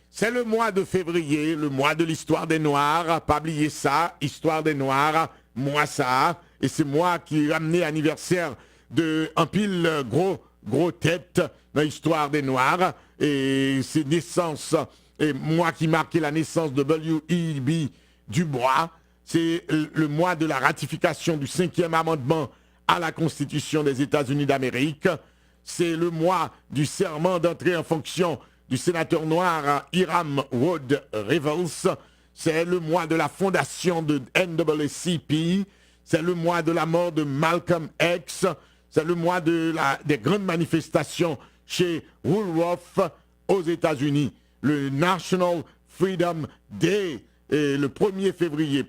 S1: C'est le mois de février, le mois de l'histoire des Noirs. Pas oublier ça, histoire des Noirs. Moi ça, et c'est moi qui ai ramené anniversaire de un pile gros tête dans l'histoire des Noirs, et c'est naissance, et moi qui marquais la naissance de W.E.B. Du Bois. C'est le mois de la ratification du 5e amendement à la Constitution des États-Unis d'Amérique. C'est le mois du serment d'entrée en fonction du sénateur noir Hiram Wood Revels. C'est le mois de la fondation de NAACP. C'est le mois de la mort de Malcolm X. C'est le mois des grandes manifestations chez Woolworth aux États-Unis. Le National Freedom Day, le 1er février,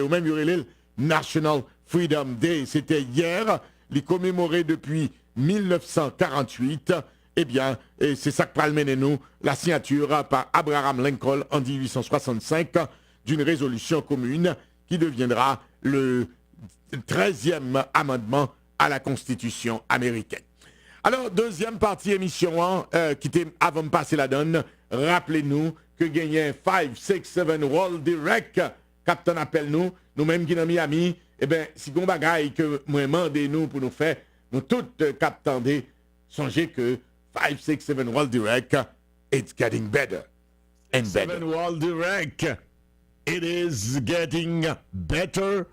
S1: ou même il y aurait le National Freedom Day. C'était hier, il est commémoré depuis 1948. Eh bien, c'est ça que pral mener nous, la signature par Abraham Lincoln en 1865 d'une résolution commune qui deviendra le 13e amendement à la Constitution américaine. Alors, deuxième partie émission 1, qui était avant de passer la donne, rappelez-nous que gagnait 567 World Direct, Captain appelle nous-mêmes qui dans Miami, eh bien, si on bagaille que moi mandez nous pour nous faire, nous toutes Captain songez que 567 World Direct, it's getting better and better. 7 World Direct, it is getting better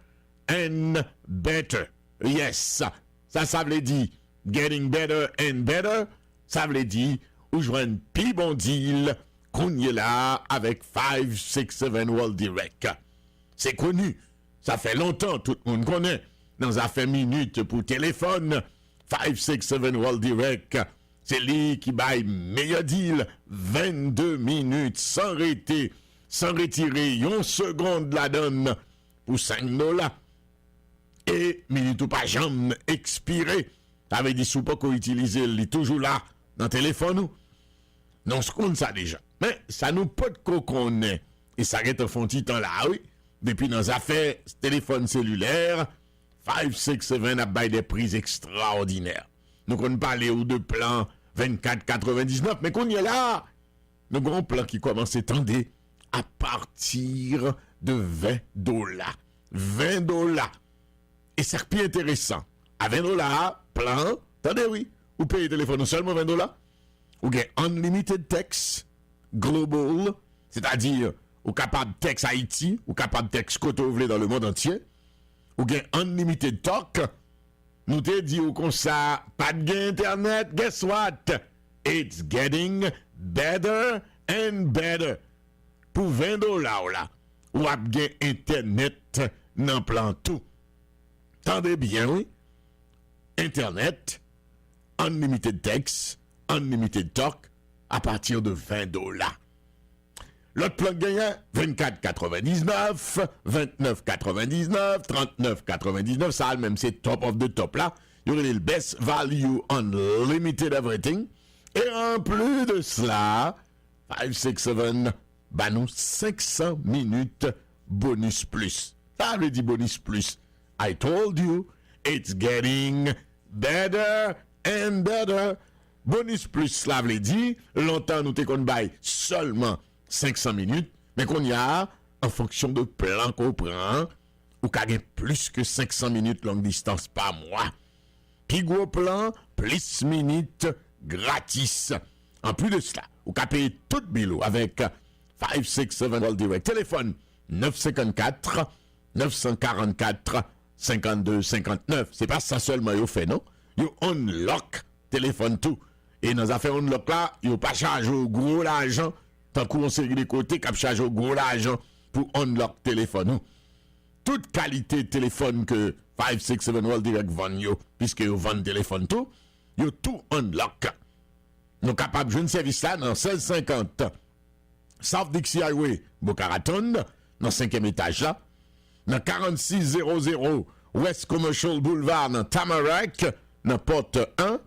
S1: and better. Yes, ça veut dire getting better and better, ça veut dire ou joindre plus bon deal qu'on y est là avec 567 World Direct. C'est connu, ça fait longtemps, tout le monde connaît. Dans affaire minute pour téléphone, 567 World Direct. C'est lui qui baille meilleur deal, 22 minutes sans retirer une seconde la donne pour $5. Et minute ou pas jamais expiré. T'avais dit sous pas qu'on utilise, il est toujours là dans le téléphone nous. Non, ce qu'on ça déjà. Mais ça nous pas de qu'on connaît. Et ça reste un fond temps là, oui. Depuis nos affaires, téléphone cellulaire, 567 a bail des prix extraordinaires. Nous qu'on parle ou de plan 24,99, mais qu'on y est là. Nos grands plans qui commencent à tendre à partir de $20. $20. Et c'est plus intéressant. À $20, plan, attendez oui, vous payez le téléphone seulement $20. Vous avez unlimited text, global, c'est-à-dire vous capable de texte Haïti, vous capable de texte côté vous dans le monde entier. Vous avez unlimited talk. Nous te dit comme ça, pas de gain internet, guess what? It's getting better and better. Pour $20 là, vous avez internet dans plan tout. Tendez bien, oui. Internet, unlimited text, unlimited talk, à partir de $20. L'autre plan gagnant, 24,99, 29,99, 39,99, ça même c'est top of the top là. Il y aurait le best value unlimited everything. Et en plus de cela, 567, bah nous 500 minutes bonus plus. Ça veut dire bonus plus. I told you, it's getting better and better. Bonus plus, cela veut dire, longtemps nous t'es qu'on baille seulement 500 minutes, mais qu'on y a, en fonction de plan qu'on prend, ou qu'on gagne plus que 500 minutes longue distance par mois. Puis gros plan, plus minutes gratis. En plus de cela, ou qu'on paye tout bilou avec 567 World Direct. Téléphone 954 944 52 59. C'est pas ça seulement yo fait, non? Yo unlock téléphone tout. Et dans les affaires unlock là, yo pas charge au gros l'argent. Tant qu'on série des côtés, cap charge au gros l'argent pour unlock téléphone. Non? Toute qualité de téléphone que 567 World Direct vend yo, puisque yo vend téléphone tout, yo tout unlock. Nous capables de jouer un service là dans 1650. South Dixie Highway, Boca Raton, dans 5e étage là. Dans 4600 West Commercial Boulevard, dans Tamarack, dans porte 1.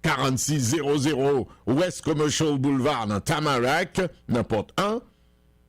S1: 4600 West Commercial Boulevard, dans Tamarack, dans porte 1.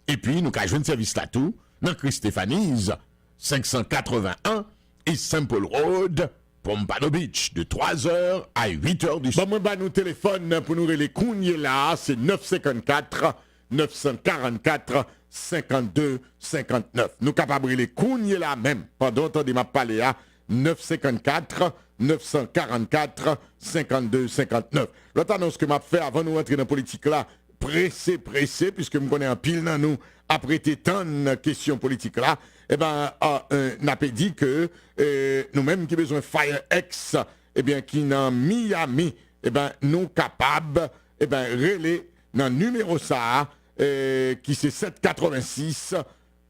S1: Et puis, nous avons un service là tout, dans Christéphanise, 581 East Simple Road, Pompano Beach, de 3h à 8h du soir. Bon, moi, nous téléphone pour nous les cougnes là, c'est 954 944 52 59. Nous capables les cougnes là même, pendant que m'a parlé à 954 944 52 59. L'autre annonce que m'a fait avant de nous entrer dans la politique là, pressé, puisque je connais un pile dans nous, après tant de questions politiques là, eh ben, n'a pas dit que nous-mêmes qui besoin FireX, eh bien, qui dans Miami, eh ben, nous capables, eh ben, relais dans numéro ça, qui c'est 786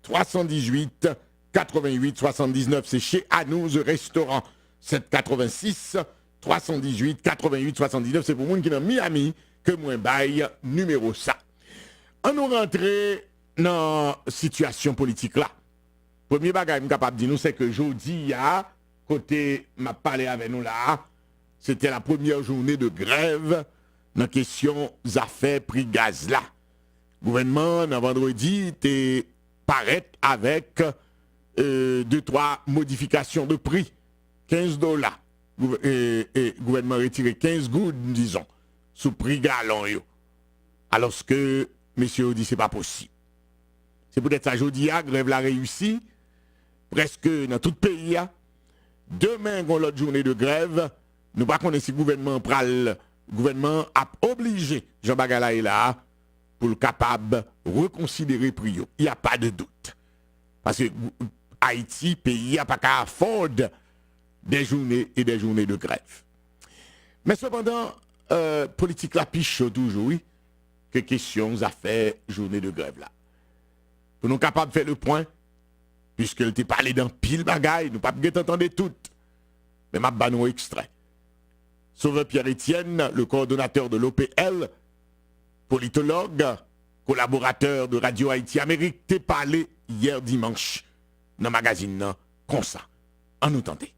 S1: 318 88 79, c'est chez Anouz Restaurant. 786 318 88 79, c'est pour moi qui est dans Miami que moi bail numéro ça. On nous rentre dans la situation politique là. Premier bagage que capable de dire nous c'est que jeudi a côté m'a parlé avec nous là, c'était la première journée de grève dans question affaires prix gaz là. Le gouvernement dans vendredi était paraît avec 2-3 modifications de prix. $15. Et gouvernement retiré 15 gouttes, disons, sous prix gallon. Alors que, messieurs, dit c'est pas possible. C'est peut-être ça, aujourd'hui, la grève l'a réussi, presque dans tout le pays. Demain, on a l'autre journée de grève. Nous ne connaissons pas si le gouvernement a obligé Jean Bagala là pour le capable de reconsidérer prix. Il n'y a pas de doute. Parce que Haïti, pays, n'a pas qu'à affordre des journées et des journées de grève. Mais cependant, politique la piche toujours, oui, que questions à faire journée de grève là. Pour nous capables de faire le point, puisqu'elle t'a parlé d'un pile bagaille, nous ne pouvons pas entendre toutes. Mais ma banon extrait. Sauveur Pierre-Étienne, le coordonnateur de l'OPL, politologue, collaborateur de Radio Haïti Amérique, t'a parlé hier dimanche dans le magazine comme ça. En nous tenter.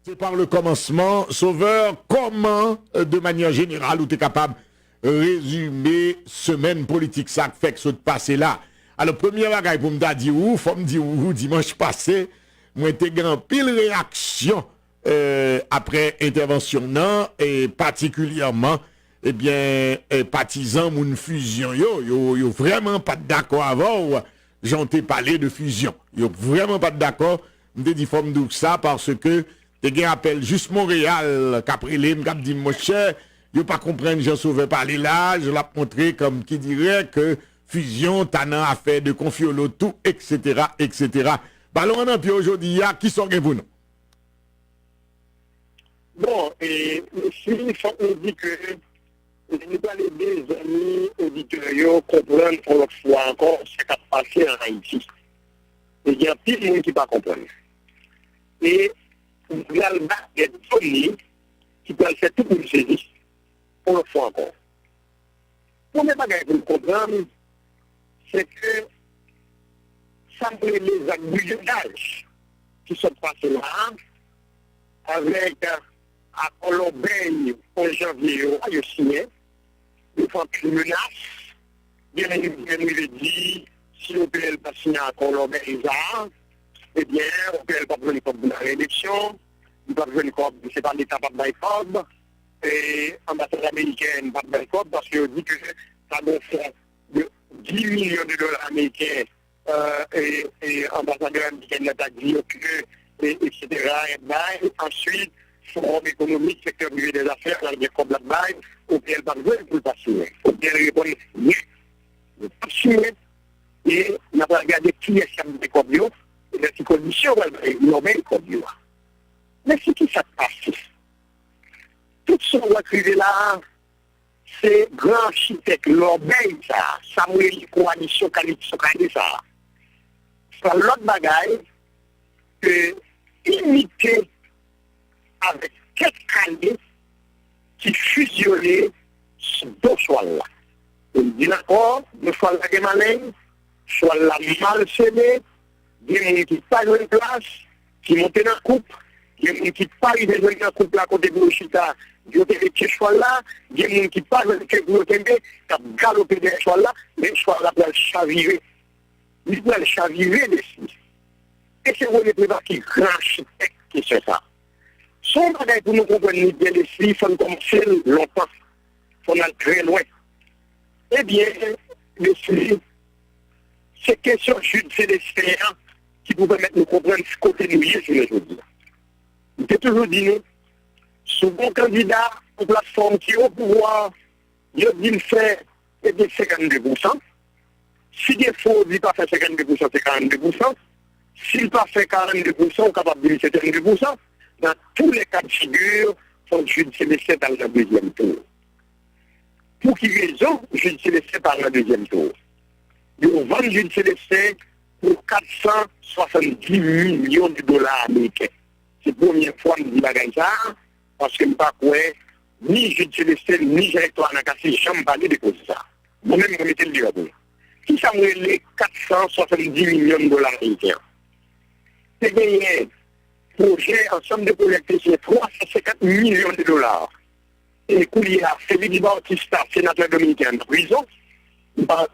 S1: C'est par le commencement, Sauveur, comment, de manière générale, ou tu es capable de résumer semaine politique ça fait que ce passé là. Alors, premier bagage pour me dire où, faut me dire où, dimanche passé, moi, j'ai grand pile réaction après intervention, non, et particulièrement, eh bien, partisans d'une fusion, yo vraiment pas d'accord avant, j'en ai parlé de fusion. Yo vraiment pas d'accord, me dit faut me dire ça parce que te appelle juste Montréal, qu'après les m'ap dit mon cher, yo pas comprendre Jean Sauveur parler là, je l'ai montré comme qui dirait que fusion, t'as affaire de confiolo tout, etc., etc. Ballon en puis aujourd'hui, qui sont pour nous?
S3: Bon, et si il faut nous dire que nous allons des amis auditeurs comprendre pour l'autre fois encore ce qui a passé en Haïti. Et il y a plus de monde qui ne pas comprendre. Et nous allons des données qui peuvent faire tout pour nous saisir pour l'autre fois encore. Pour ne pas comprendre, c'est que ça me les aguillonnages qui sont passés là, avec à Colombie en janvier, il a signé, il faut une menace, bien il dit, si on peut pas signer à Colombie, eh bien, on peut pas venir comme la réélection, il peut venir comme, c'est pas l'État pas de et l'ambassade américaine pas de parce qu'on dit que ça doit faire de 10 millions de dollars américains et ambassadeur américain a dit que, etc. Et ensuite, forum économique, secteur privé des affaires, là, il y a comme là-bas, ou bien elle va besoin pour passer. Ou bien elle répond, oui, passer. Et on va regarder qui est ce des cobios, et dans ces conditions, on va nommer les cobios. Mais c'est qui ça passe? Tout ce qu'on va crier là, c'est grand architecte, l'orbeille, ça, Samuel, coalition, Calypso, ça. C'est l'autre bagaille que imiter avec quelques années qui fusionnaient ce deux choix-là. Il dit d'accord, deux choix-là qui malin, soit la mal semé, il y a des gens qui parlent de place, qui montent dans la coupe, il y a des gens qui parlent de la coupe là, côté de Bouchita, il y a des petits choix-là, il y a des gens qui parlent de quelques qui ont galopé des choix-là, les choix-là peuvent chavirer. Ils peuvent chavirer dessus. Et c'est où les prépas qui grand architecte qui c'est ça. Son bagage pour nous comprendre bien les filles, il faut commencer longtemps. Il faut aller très loin. Eh bien, les filles, c'est question judiciaire qui vous permettre de comprendre ce côté nous y est sur les aujourd'hui. J'ai toujours dit, nous, souvent candidat aux plateformes qui ont au pouvoir, il a dit le faire, et bien 52%. Si des faux, il pas fait 52%, c'est 42%. S'il pas fait 42%, on est capable de dire 72%. Dans tous les cas de figure, il faut judicialiser dans le deuxième tour. Pour qui raison, judicialiser par le deuxième tour? Ils vont judicialiser pour 470 millions de dollars américains. C'est la première fois que je dis ça, parce que je ne sais pas quoi, ni judicialiser, ni directoire n'a cassé, je n'ai pas parlé de ça. Moi-même, je mettais le dire. Qui ça me les 470 millions de dollars américains? C'est gagné. Projet, ensemble de projets, c'est 350 millions de dollars. Et Koulia, Félix Bautista, sénateur dominicain de prison,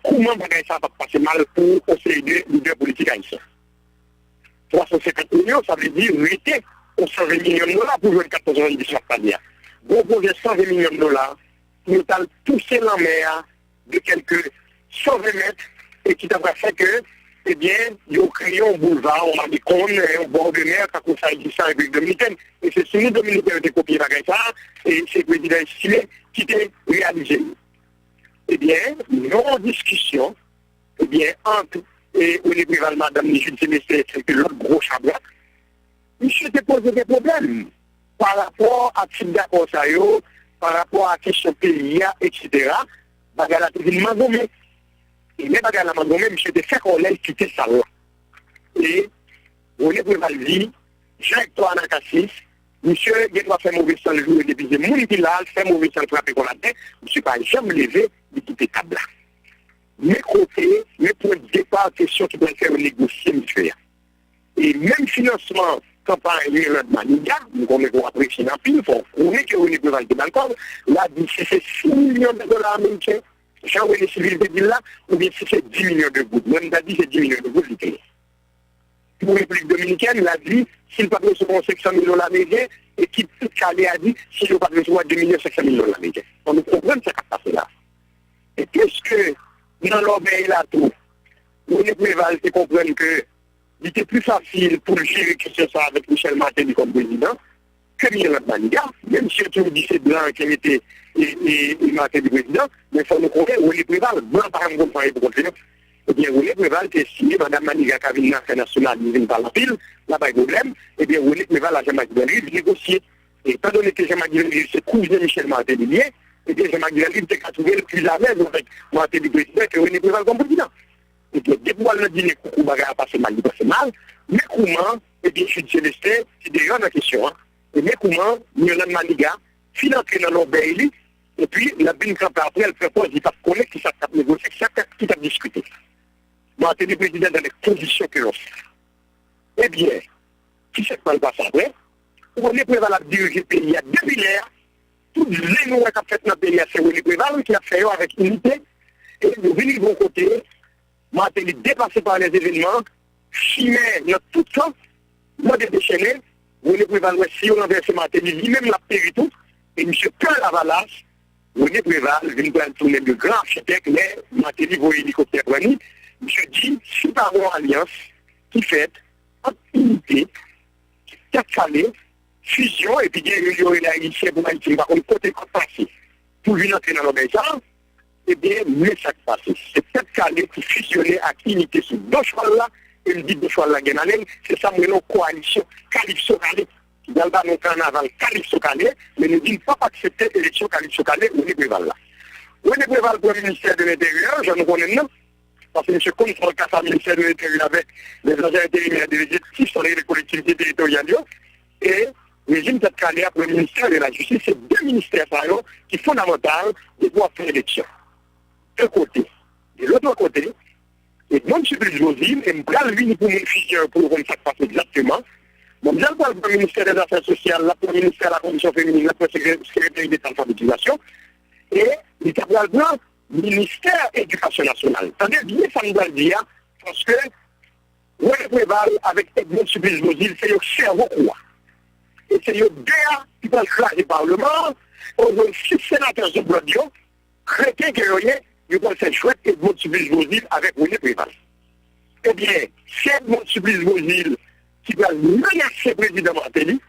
S3: comment ça va passer mal pour le conseil de leader politique haïtien? 350 millions, ça veut dire 8 pour 120 millions de dollars pour jouer le 14 de chaque palier. Bon projet 120 millions de dollars, nous avons poussé la mer de quelques 120 mètres et qui devrait faire que, eh bien, ils ont créé un boulevard, on a des cônes, un bord de mer, quand on s'est dit ça avec Dominicaine. Et c'est si nous, Dominicains, ont copié la ça, et c'est le président Chilé qui a réalisé. Eh bien, nos discussions, eh bien, entre Olivier Val, Madame Michel Célestin, c'est l'autre gros chablat, il s'était posé des problèmes par rapport à type d'accord ça, par rapport à la question pays, etc. Bagala te dit Magomé. Et même Bagala Magomé, monsieur te fait qu'on l'aille quitter ça là. Et Olivier Val dit, Jean-Hector Anakassis, monsieur, il doit faire mauvais sang le jour depuis des moules qui l'a, fait mauvais sang frapper qu'on la tête, monsieur pas jamais levé de quitter table là. Mes côtés, mes points de départ, question qui doit faire négocier, monsieur. Et même financement campagne de Maniga, nous connaissons apprécier dans le pile, il faut qu'on ait que René Préval est d'accord, là, si c'est 6 millions de dollars américains, Jean-René Civil de là, ou bien si c'est 10 millions de gouttes. Même a dit c'est 10 millions de gouttes, il paye. Pour la République dominicaine, il a dit, s'il ne peut pas recevoir 500 000 dollars américains, et qui tout calé a dit, s'il ne peut pas recevoir 2 500 000 dollars américains. On nous comprend ce qui a passé là. Et puisque, dans l'obéi là tout, René Préval se comprenne que il était plus facile pour gérer que ce soit avec Michel Martelly comme président que Michel Maniga, même si on dit c'est blanc qui était et Martelly président, mais il faut nous connaître René Préval, blanc par exemple, pour continuer. Eh bien, René Préval était signé, Mme Maniga qui avait une affaire nationale, il vient par la pile, là pas de problème, eh bien, René Préval a Jean-Marc Guilherme négocié. Et étant donné que Jean-Marc Guilherme c'est cousin Michel Martelly, eh bien, Jean-Marc Guilherme était trouvé le plus à l'aise avec Martelly président que René Préval comme président. Et puis, dès qu'on a dit que le coup a passé mal, il passe mal. Mais comment, et bien, je suis Célestin, c'est déjà la question. Hein. Et mais comment, Milan Maniga, financé dans l'obéi, et puis, la bin campagne après, elle propose, il ne connaît qui ça a négocié, qui a discuté. Moi, j'étais le président dans les conditions que l'on fait. Eh bien, si c'est pas le passé après, on est préval à diriger le pays, il y a 2 milliards, toutes les noms qui ont fait dans le pays, c'est René Préval qui a fait avec unité, et nous venons de bon côté. Martelly dépassé par les événements, chimé dans tout ça, moi de déchaîner, René Préval, si on a versé Martelly, lui-même l'a péri tout, et M. Paul Lavalas, René Préval, vient de tourner de grands architectes, mais Martelly voit l'hélicoptère Rani, M. dit, si par une alliance qui fait, en unité, qui a calé, fusion, et puis il y aurait la Haïti pour Haïti, par contre, côté passé, pour venir entrer dans l'obéissance, eh bien, mais ça qui passe. C'est peut-être calé qui fusionnait à unité sur 2 choix là, et me dit 2 choix là, c'est ça, nous coalition, Calypso Calais. Dans le carnaval, Calypso Calais, mais nous disons pas accepter l'élection Calypso Calais, René Préval là. René Préval pour le ministère de l'Intérieur, je ne connais pas, parce que M. contrôle le ministère de l'Intérieur avec les agents intérimaires de l'exécutif sur les collectivités territoriales, et le régime de Calais pour le ministère de la Justice, c'est 2 ministères qui sont fondamentaux de pouvoir faire l'élection. De côté. De l'autre côté, et non supplice Josine, et m'bral vini pour mon figure pour qu'on ça passe exactement. Bon, bien pour le ministère des Affaires sociales, pour le ministère de la Condition féminine, pour le secrétaire d'État d'alphabétisation, et il y a le ministère de l'Éducation nationale. C'est-à-dire, bien ça nous doit le dire, parce que René Préval avec Edmond Supplice Josine, c'est le cerveau quoi. Et c'est le gars qui va écraser le Parlement, on a 6 sénateurs de Blodio, chrétiens qui ont je pense que c'est chouette Edmond Supplice Josine avec René Préval. Eh bien, c'est Edmond Supplice Josine qui va menacer le président Martelly,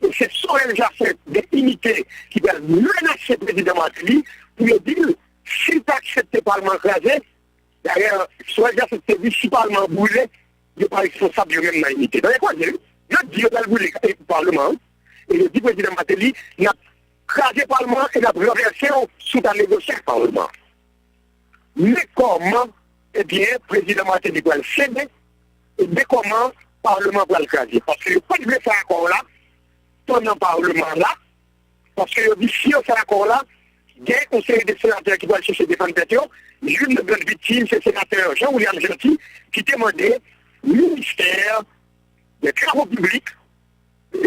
S3: et c'est Sorel Jacet d'unité qui va menacer le président Martelly pour lui dire, s'il n'a accepté le Parlement écrasé, d'ailleurs, Sorel Jacet dit, si le Parlement brûlé, il n'est pas responsable de même l'unité. Vous quoi, il a dit, il va brûler le Parlement, et le dit président Martelly, il a écrasé le Parlement et il a renversé sous la négociation du Parlement. Mais comment, eh bien, le président Martelly doit le céder, et mais comment le Parlement doit le craser. Parce que le pas de faire encore là, pendant le Parlement là, parce que dit si on fait encore là, il y a un conseil des sénateurs qui doit chercher des défendre une de grandes victimes, c'est le sénateur Jean-William Gentil, qui demandait au ministère des Travaux publics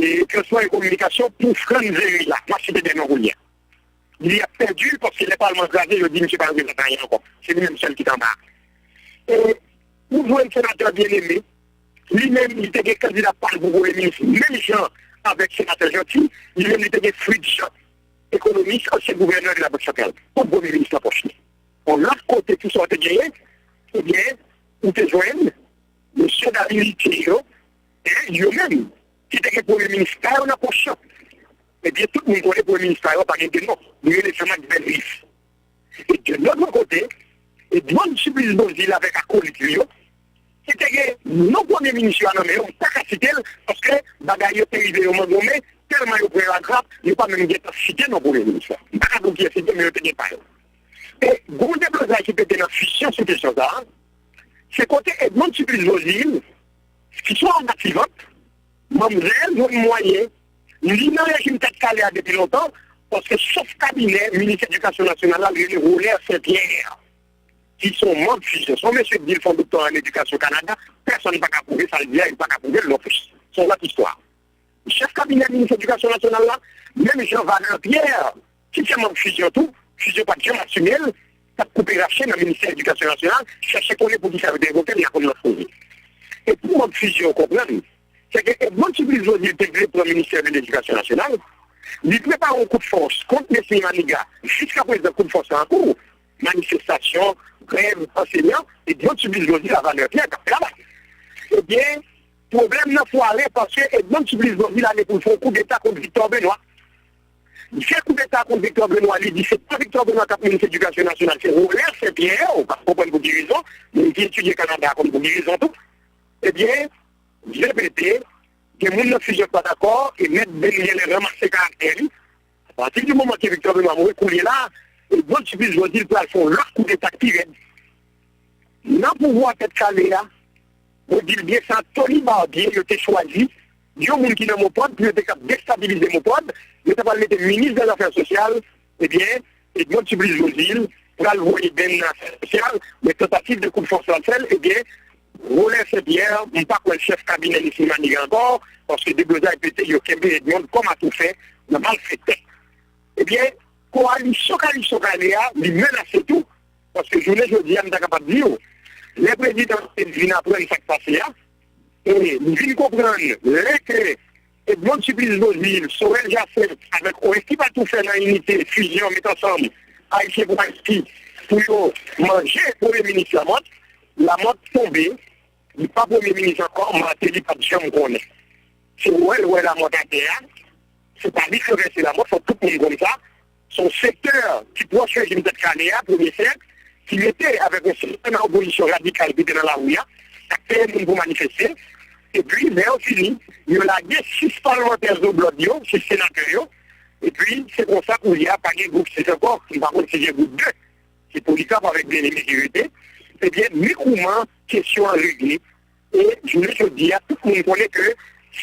S3: et Transport et Communication pour freiner la capacité des non-rouliens. Il y a perdu parce que les parlements gradés, je dis, M. Parlement, encore. C'est lui-même seul qui est en bas. Et pour jouer un sénateur bien-aimé, lui-même, il était candidat par le premier ministre, même gens avec le sénateur Gentil, lui-même, il était Fritz, économiste, ancien gouverneur de la Banque centrale, comme premier ministre approché. On l'a côté tout ça, eh bien, on te joigne, M. David Thierry, et lui-même, qui était le premier ministre, on a approché. Eh bien, tout le monde connaît pour le ministère, par exemple, non, il y a les chemins de Belrive. Et de l'autre côté, Edmond Supplice Josine avec acolyte, c'était non premier ministre à nommer, on n'a pas cité parce que bagaille est arrivé au moment donné, tellement il a pris la grappe, il n'a pas même cité non premier ministre. Il n'a pas donc cité, mais il n'a pas. Et gros développement qui peut être dans la fusion sur ces choses-là, c'est côté Edmond Supplice Josine, qui sont en activante, mademoiselle, nos moyens, nous avons un régime de Calais depuis longtemps, parce que sauf cabinet, le ministère de l'Éducation nationale, il y a Roulaire Saint-Pierre, qui sont membres de fusion. Son monsieur dit, ils font docteur en éducation au Canada, personne n'a pas prouver, ça veut dire, il n'a pas prouver l'office. C'est notre histoire. chef cabinet ministre de l'Éducation nationale là, même Jean-Valin Pierre, qui c'est mon fusion tout, fusion pas de Jean Massumel, t'as coupé raché dans le ministère de l'Éducation nationale, chercher qu'on est pour qui ça veut développer, il y a comme l'autre. Et pour mon fusion, comprendre, c'est que Edmond Tiblis Josy intégré pour le ministère de l'Éducation nationale, il prépare un coup de force contre les Maniga, jusqu'à présent, un coup de force en cours, manifestation, grève, enseignants, et Edmond Tiblis Josy la valeur bien, eh bien, problème n'a pas aller parce que Edmond Tiblis Josy allait pour faire un coup d'État contre Victor Benoît. Il fait un coup d'État contre Victor Benoît, il dit c'est pas Victor Benoît qui a ministre de l'Éducation nationale, c'est Robert Saint-Pierre, on va comprendre pour guérison, mais il étudie au Canada comme pour guérison tout. Eh bien, j'ai répété, que les gens ne sont pas d'accord, et mettre derrière les ramasser caractères. À partir du moment que Victor Benoît m'a recoulé là, Edmond Tiblis Josy va faire l'autre coup d'État qui vient. Dans le pouvoir tête calé là, on dit bien ça, Tony Barbier, il a été choisi, il y a un monde qui est dans mon pod, puis il a été déstabiliser mon pod, il a été ministre des Affaires sociales, eh bien, Edmond Tiblis Josy, pour le voir bien dans l'affaire sociale, mais tentative de coup de force sociale, eh bien, Roland Saint-Pierre, je ne sais pas quoi le chef cabinet ici Maniga encore, parce que Desblosa a pété, il a québé Edmond, comme a tout fait, on a mal fait. Eh bien, coalition Caléa, il menace tout, parce que je ne dis pas capable de dire, les présidents viennent apprendre ce qui s'est passé, et ils viennent comprendre que Edmond Tiblis Josy, Sorel Jacet, avec qui va tout faire dans l'unité, fusion, mettre ensemble, Haïtien pour Haïti, pour manger pour le ministre la mode tombée, il n'est pas premier ministre encore, mais il pas de jamais connaît. C'est où est la mode à terre, c'est pas lui qui reste la mode, il faut tout le monde comme ça. Son secteur qui proche régime de Caléa, premier siècle, qui était avec un système d'opposition radicale qui était dans la rue, ça fait un monde pour manifester. Et puis, mais au fini, il y a 6 parlementaires au bloc, 6 sénateurs, et puis c'est comme ça qu'il y a pas de groupe, c'est encore, par contre, c'est un groupe 2, c'est politique avec bien les sécurité. Eh bien, microuement, question à régler. Et je veux dire, tout le monde connaît que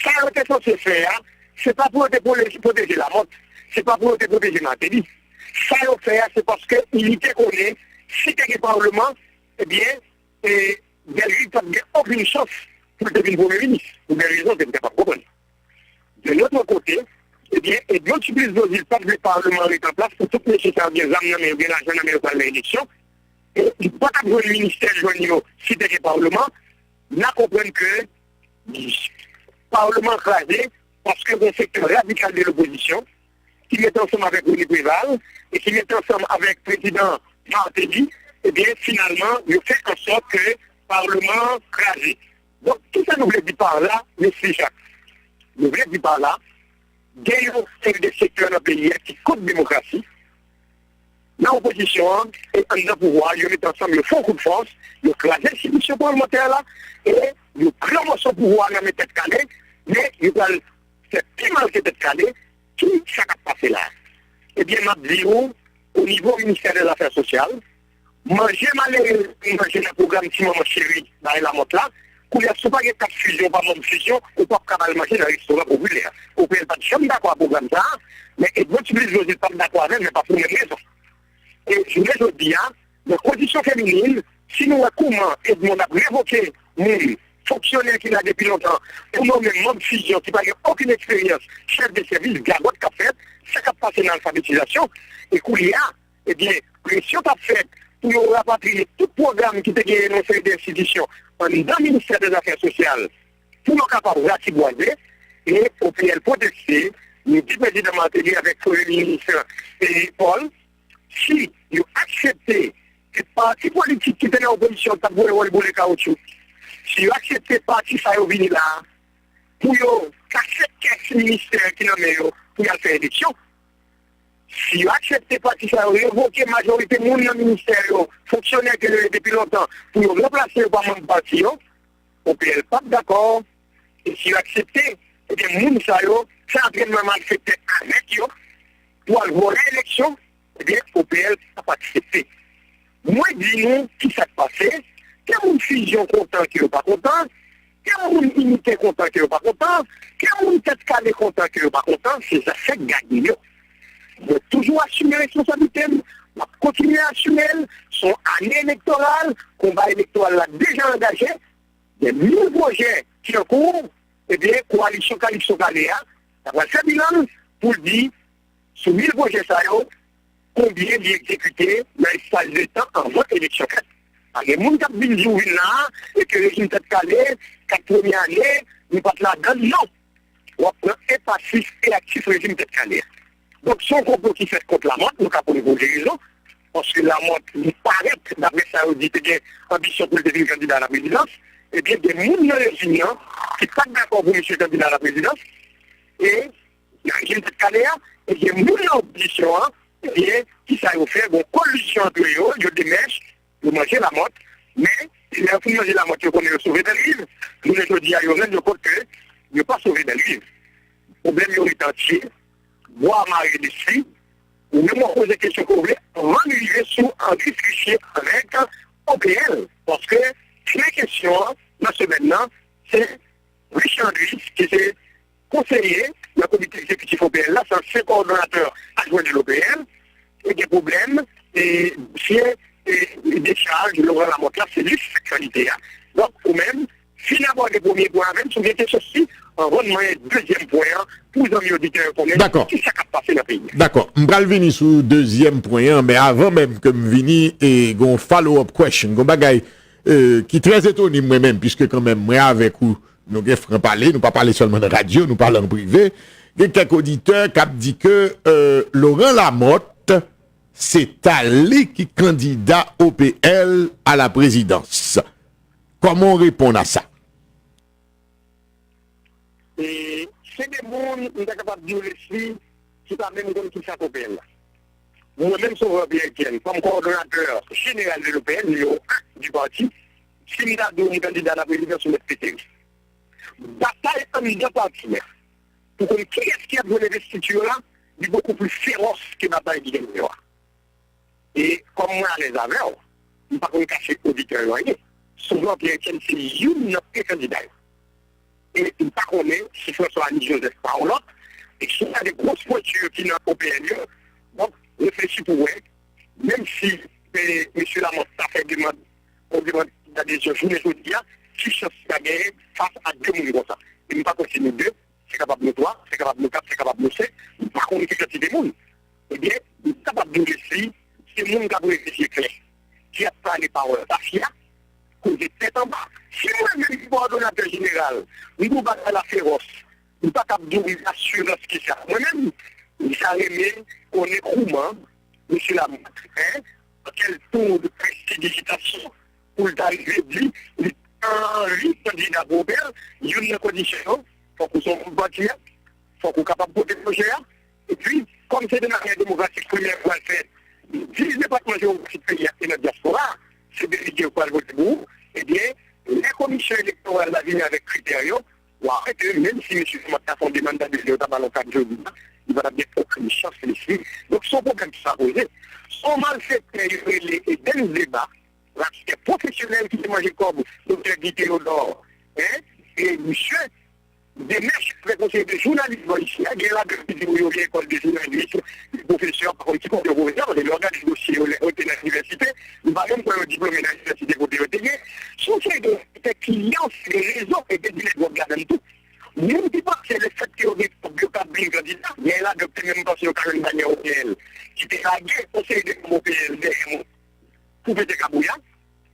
S3: ça a été censé faire, c'est pas pour protéger la mode, c'est pas pour protéger Matéli. Ça a été fait, c'est parce qu'il était connu, si tu es au Parlement, eh bien, Delry n'a aucune chance pour devenir Premier ministre, pour des raisons que je ne peux pas comprendre. De l'autre côté, eh bien, Edmond Tiblis Josy, pas que le Parlement est en place pour tout nécessaire des armes, mais bien l'argent, mais pas l'élection. Et il n'y a pas de ministère de si tu es au Parlement, on comprend que le Parlement crasé, parce que c'est un secteur radical de l'opposition, qui met ensemble avec René Préval, et qui met ensemble avec le président Martelly, et bien finalement, il fait en sorte que le Parlement crasé. Donc tout ça nous voulait dire par là, mais c'est Jacques. Nous voulons dire par là, il y a des secteurs dans le pays qui contre la démocratie. L'opposition et en pouvoir, ils mettent ensemble le fond coup de force, ils classent l'institution parlementaire là, et ils clament son pouvoir dans les têtes calées, mais ils veulent faire plus mal que têtes calées, qui ça va passer là. Eh bien, ma dit au niveau ministère des Affaires sociales, manger le programme qui m'a chéri dans la motte là, qu'on a souvent des cas de fusion, pas de fusion, ou pas de manger dans le restaurant populaire. On ne peut pas de d'accord avec le programme ça, mais Edmond Tiblis Josy pas d'accord avec, mais pas pour les raisons. Et je veux dire, la condition féminine, si nous avons comment Edmond a révoqué les fonctionnaires qu'il a depuis longtemps, pour nous-mêmes, même fusion, qui n'a aucune expérience, chef de service, gagote qu'a fait, ça qu'a passé dans l'alphabétisation, et qu'il y a, eh bien, pression qu'a fait pour nous rapatrier tout programme qui était gagné dans une série d'institutions dans le ministère des Affaires sociales, pour nous capables de ratiboiser, et au PL protester, nous dit président Martelly avec le ministre et Paul, si vous acceptez que le parti politique qui était en opposition t'a voulu le caoutchouc, si vous acceptez le parti ça est venu là, pour casser quelques ministères qui n'ont pas pour faire élection, si vous acceptez le parti ça, révoquer la majorité de monde dans le ministère, fonctionnaires qui sont depuis longtemps, pour remplacer le parlement de parti, on peut être pas d'accord. Et si vous acceptez, eh bien, les gens, c'est entraînement mal fait avec eux, pour avoir l'élection, eh bien, OPL n'a pas accepté. Moi, dis-nous qui s'est passé, qu'il y a une fusion content qui n'est pas content, qu'il y a une unité content qui n'est pas content, qu'il y a une tête calée content qui n'est pas content, c'est ça fait gagner. Il faut toujours assumer les responsabilités, on va continuer à assumer son année électorale, combat électoral là déjà engagé, il y a 1000 projets qui sont en cours, eh bien, coalition Calypso Caléa, après le bilan pour dire, sur 1000 projets, combien d'y exécuter dans l'espace de temps avant l'élection. Il y a des gens qui ont dit là, et que le régime de Calais, 4 premières années, nous pas là-dedans, non. On prend et passif et actif le régime de Calais. Donc, son complot qui fait contre la mort, nous avons pour des raisons, parce que la mort nous paraît, d'après ça, on dit, qu'il y a ambition pour devenir candidat à la présidence, et bien, des gens dans le régime qui ne sont pas d'accord pour monsieur candidat à la présidence, et le régime de Calais, et des gens dans l'opposition, et bien, qui ça va faire, une collusion entre eux, il y a des mèches, vous mangez la motte, mais il y a un manger la motte, qu'on est sauvé de l'huile. Nous ne disons à Yoren, de côté, il n'est pas sauvé de l'huile. Le problème est entier, boire marrer dessus, ou même on pose des questions qu'on voulait, on va arriver sous un discussion avec OPL. Parce que la question, dans ce maintenant, c'est Richard Luis, qui est conseiller dans le comité exécutif OPL, là, c'est un coordonnateur adjoint de l'OPL, et des problèmes, et c'est des charges, Laurent Lamotte, là, c'est juste sexualité. Donc, ou même, finalement, les premiers points, même, si vous êtes ceci, un deuxième point, pour les amis auditeurs, pour qui ça a passé dans le pays.
S1: D'accord. Je vais venir sur le deuxième point, mais avant même que je vienne, et un follow-up question, un bagay qui est très étonné moi-même, puisque quand même, moi, avec vous, nous avons parlé, nous pas parler seulement de radio, nous parlons en privé, il y a quelques auditeurs qui ont dit que Laurent Lamotte, c'est Ali qui est candidat OPL à la présidence. Comment on répond à ça?
S3: C'est des gens qui sont capables de dire aussi qui sont même qui sont OPL. Moi-même, je suis bien comme coordonnateur général de l'OPL, du parti, si je suis candidat à la présidence sur le PTG. Bataille en deux partis. Pour que qui est-ce qui a donné l'investiture là, est beaucoup plus féroce que la bataille qui gagne. Et comme moi, les avais, je ne peux pas cacher l'auditeur. Souvent, Pierre-Etienne, c'est une autre candidat. Et je ne peux pas connaître si François Annie Joseph par l'autre. Et si il y a des grosses voitures qui n'ont pas PNE, donc, réfléchis pour eux. Même si M. Lamotte a fait demande d'adhésion, je ne dis pas, si chance à gagner face à deux mondes comme ça. Et je ne peux pas continuer deux, c'est capable de trois, c'est capable de quatre, c'est capable de cinq. Par contre, il y a des mondes. Eh bien, je suis capable de réfléchir. C'est le monde qui a réfléchi clair, qui a parlé par Tafia, qui est tête en bas. Si moi-même, coordonnateur général, nous ne pouvons pas la féroce, nous ne pouvons pas donner l'assurance qui ça. Moi-même, ça remet qu'on est roulement, M. Lamotte, quel tour de prestidigitation pour l'arrivée dit, un candidat Robert, il y a une condition, il faut qu'on soit bâti, il faut qu'on soit capable de protéger. Et puis, comme c'est de manière démocratique, première fois fait, si le département géographique pays et notre diaspora, c'est délégué au vote de vous, eh bien, les commissions électorales la viennent avec critères, ou arrêter, même si M. Matta font des mandats de l'État dans 4 jours, il va bien aucune chance ici. Donc, son problème qui s'est posé, son mal fait et dès le débat, c'est professionnel qui s'est mangé comme Dr. Guy Théodore, et monsieur, des mèches préconseillers de journalisme ici, il y a là depuis l'école de journalisme, les professeurs, par contre, qui comptent le professeur, les organismes de dossier au l'université, il va même prendre un diplôme de l'université côté retenir. Son fait de clients, c'est des réseaux et des délais de regarder tout. Même qui pense que c'est le fait qu'il y a des biocabines candidats, il y a là depuis même pas sur Karen Daniel OPL, qui était la guerre conseil de OPL derrière moi, pour péter Kabouya.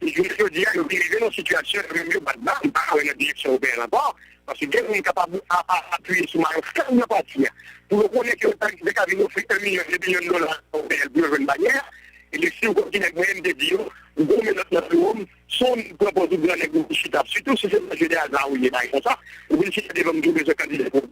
S3: Et je me dis, nous arrivons dans une situation, mieux maintenant, on parle de la direction européenne d'abord, parce que quelqu'un est capable d'appuyer sur ma ferme partie. Pour reconnaître que le cabinet offre 1 million de dollars européens pour une bannière, et les si on continue avec moyen de dire, nous avons notre room, son propos de grand négociateur, surtout si c'est un jeu de hasard où il est comme ça, ou bien si c'est des hommes de candidats pour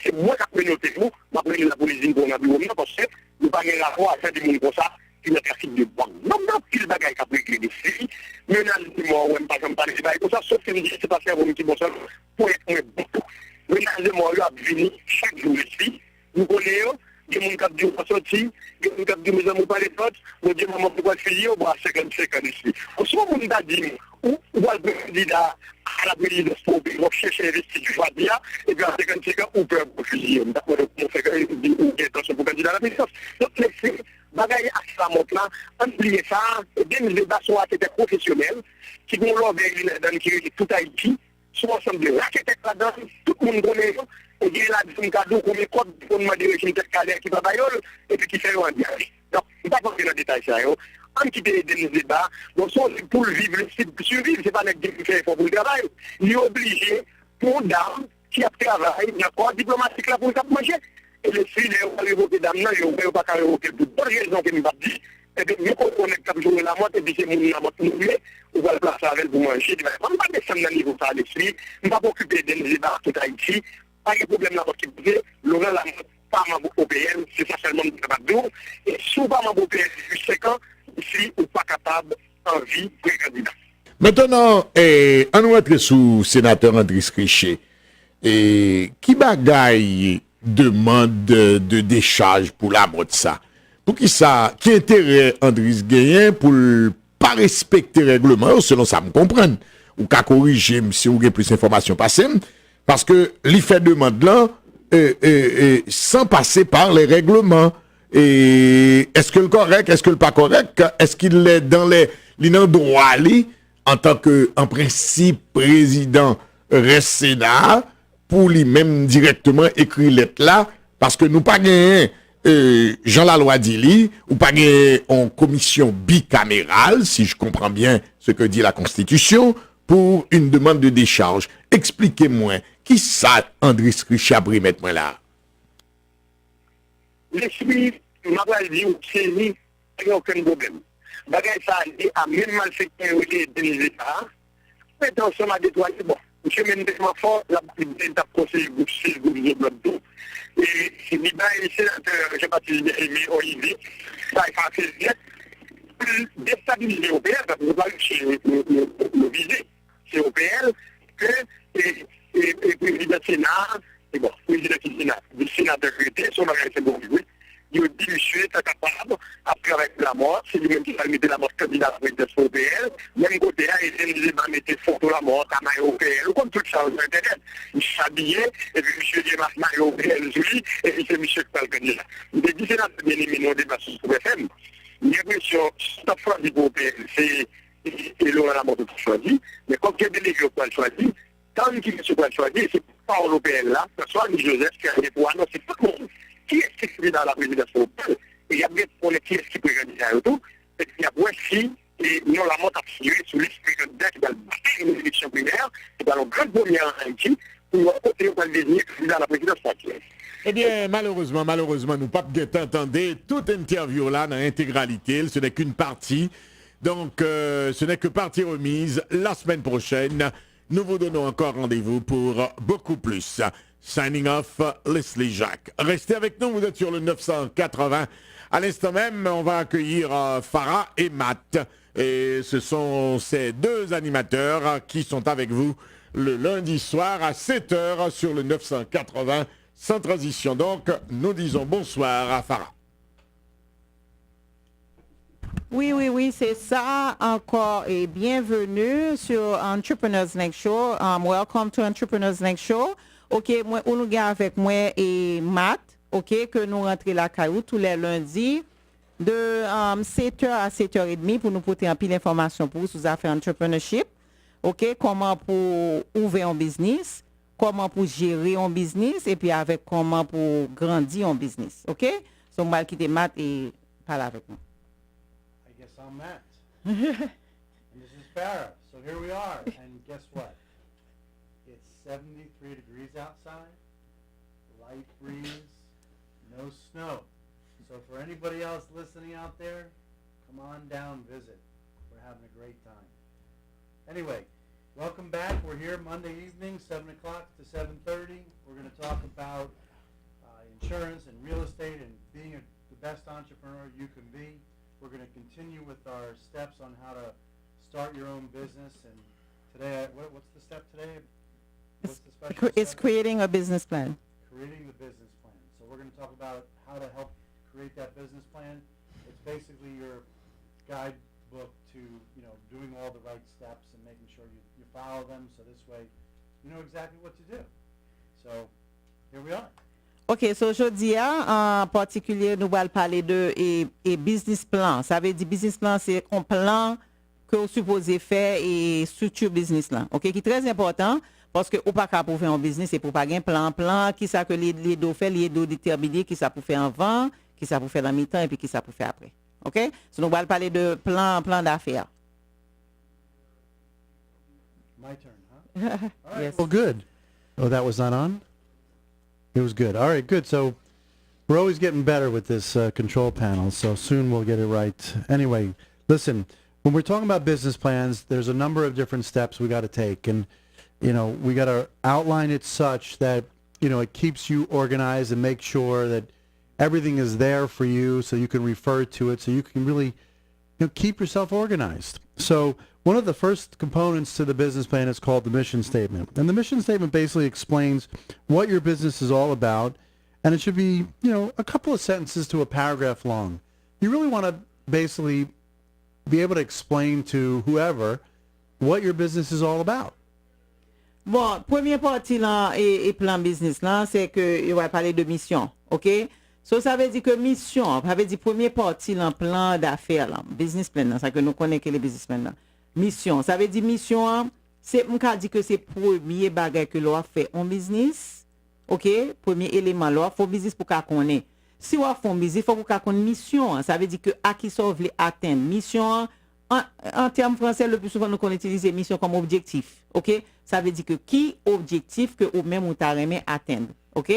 S3: c'est moi qui ai noté vous, je vais la police pour un bureau, parce que nous n'avons pas la voix à faire des gens comme ça. Une trafic de banque. Non, pile bagaille qui a pris des filles, menace de mort, ou pas comme des bagailles comme ça, sauf que nous disons que c'est pas faire un petit bon sens pour être un bon coup. Menace de mort, là, venu chaque jour ici. Nous connaissons, des gens qui ont dit pas sortir, des gens qui ont dit mes amis pas les potes, nous disons maman pourquoi fille, on va 55 ans ici. En ce moment, on a dit, où va le candidat à la présidence pour chercher l'investiture, et puis à 55 ans, on peut refuser. D'accord, on fait une intention pour candidat à la présidence. Donc, les bagaille à ça monte là, oubliez ça, et bien le débat soit était professionnel, qui vont l'envers dans qui tout Haïti, son ensemble de raquettes là-dedans, tout le monde connaît, et il y a là un cadeau qu'on met code pour demander une tête calée qui va bailler, et puis qui fait un diarrhée. Donc, on ne va pas rentrer dans le détail ça. On quitte les débats, donc pour vivre, survivre, c'est pas notre qui fait pour le travail. Il est obligé, pour dame, qui a travaillé, il y a quoi diplomatique là pour manger. Et les filles, ils vont révoquer dame, ils ne vont pas révoquer pour d'autres raisons que nous avons dit. Et puis, nous connectons cap jour la mort, et puis c'est mon la mort nous met, on va le placer avec pour manger. On ne va pas descendre dans le niveau ça l'esprit, on ne va pas occuper des débats tout Haïti, pas de problème là, parce que l'on a la mort, pas membre européen, c'est ça seulement nous capable de et si on pas membre européen depuis 5 ans, ici, on n'est pas capable en vie de candidat.
S1: Maintenant, on entre sous sénateur Andris Richer. Qui bagaille demande de décharge pour la mode ça? Pour qui ça? Qui intérêt Andris Gayen pour pas respecter le règlement? Selon ça, me comprendre. Ou qu'à corriger si vous avez plus d'informations passées. Parce que l'y fait demande là, sans passer par les règlements. Et est-ce que le correct, est-ce que le pas correct, est-ce qu'il est dans les droits en tant que, en principe, président reste Sénat, pour lui-même directement écrire lettre là, parce que nous pas gagné Jean Laloy dit ou pas gagné en commission bicamérale, si je comprends bien ce que dit la Constitution, pour une demande de décharge. Expliquez-moi, qui ça, Andris Richer, mettre-moi là?
S3: L'esprit, m'a pas dit, c'est ni, il n'y a aucun problème. Bagay ça a même mal fait des États. Maintenant, ça m'a déployé, bon, monsieur Mendes fort, la étape conseil groupe 6, groupe de bloc 2. Et c'est Liban et le sénateur, Jean-Baptiste Aimé Olivier, ça a fait bien, plus déstabiliser l'Européen, parce que vous parlez chez le visé, c'est européen, que le président du Sénat, et bon, le président du Sénat, le sénateur créé, son bagage c'est bon, oui. Il a dit, monsieur est capable, après avec la mort, c'est lui-même qui va mettre la mort candidat à la présidence européenne. Même côté, il va mettre photo la mort à Mario européenne, comme tout ça sur Internet. Il s'habillait, et puis monsieur dit, Mario européenne, lui, et puis c'est monsieur qui parle candidat. Il a dit, c'est là que bien aimé nos débats sur FM. Il y a l'impression, cette fois du européenne, c'est, et Laurent Lamothe qui choisit, mais comme il y a des délégués qui ont choisi, tant qu'il ne se pas choisir, c'est pas européen là, que ce soit Joseph qui a des poids, non, c'est tout le monde. Qui est-ce qui est dans la présidence européenne? Et il y a bien pour qui est-ce qui peut organiser un retour. Et il y a bien si, et nous la montre à figurer sous l'esprit candidat qui va battre une élection primaire, qui va le grand premier en Haïti, pour côté on va le désigner candidat à la présidence actuelle.
S1: Eh bien, malheureusement, nous pas entendre toute interview là dans l'intégralité, ce n'est qu'une partie. Donc, ce n'est que partie remise la semaine prochaine. Nous vous donnons encore rendez-vous pour beaucoup plus. Signing off, Leslie Jacques. Restez avec nous, vous êtes sur le 980. À l'instant même, on va accueillir Farah et Matt. Et ce sont ces deux animateurs qui sont avec vous le lundi soir à 7h sur le 980, sans transition. Donc, nous disons bonsoir à Farah.
S4: Oui, c'est ça encore et bienvenue sur Entrepreneurs Next Show. Welcome to Entrepreneurs Next Show. OK, moi, on nous gagne avec moi et Matt, OK, que nous rentrons la caillou tous les lundis de 7h à 7h30 pour nous porter un peu d'informations pour vous sur les affaires entrepreneurship. OK, comment pour ouvrir un business, comment pour gérer un business et puis avec comment pour grandir un business. OK? Donc, on va quitter Matt et parler avec nous.
S5: I guess I'm Matt. And this is Farah. So here we are. And guess what? It's 73 degrees outside, light breeze, no snow. So for anybody else listening out there, come on down, visit. We're having a great time. Anyway, welcome back. We're here Monday evening, 7 o'clock to 7:30. We're going to talk about insurance and real estate and being the best entrepreneur you can be. We're going to continue with our steps on how to start your own business. And today, what's the step today?
S4: It's creating a business plan.
S5: Creating the business plan. So we're going to talk about how to help create that business plan. It's basically your guidebook to, doing all the right steps and making sure you follow them. So this way, you know exactly what to do. So here we are.
S4: OK, so aujourd'hui, en particulier, nous allons parler de business plan. Ça veut dire business plan, c'est un plan que vous supposez faire et structure business là. OK, qui est très important. Parce que ou pas qu'à pour faire un business, c'est pour pas gagner plan, qui ça que les deux fait, les deux déterminer, qui ça pour faire avant, qui ça pour faire dans mi-temps et puis qui ça pour faire après. OK? So, nous allons parler de plan d'affaires.
S5: My turn, huh?
S4: All right. Yes.
S5: Well, good. Oh, that was not on? It was good. All right, good. So we're always getting better with this control panel, so soon we'll get it right. Anyway, listen, when we're talking about business plans, there's a number of different steps we got to take, and we got to outline it such that it keeps you organized and make sure that everything is there for you, so you can refer to it, so you can really keep yourself organized. So one of the first components to the business plan is called the mission statement, and the mission statement basically explains what your business is all about, and it should be a couple of sentences to a paragraph long. You really want to basically be able to explain to whoever what your business is all about.
S4: Bon, première partie là et plan business là, c'est que il va parler de mission, OK? So ça veut dire que mission, ça veut dire première partie là plan d'affaires là, business plan là, ça que nous connaissons que les business plan là. Mission, ça veut dire mission, c'est on dit que c'est premier bagage que l'on fait en business. OK? Premier élément là, faut business pour qu'on connaît. Si on fait un business, faut qu'on connaît mission, ça veut dire que à qui ça veut atteindre. Mission en termes français, le plus souvent, nous utilisons mission comme objectif. OK? Ça veut dire que qui objectif que ou même ou t'as aimé atteindre. OK?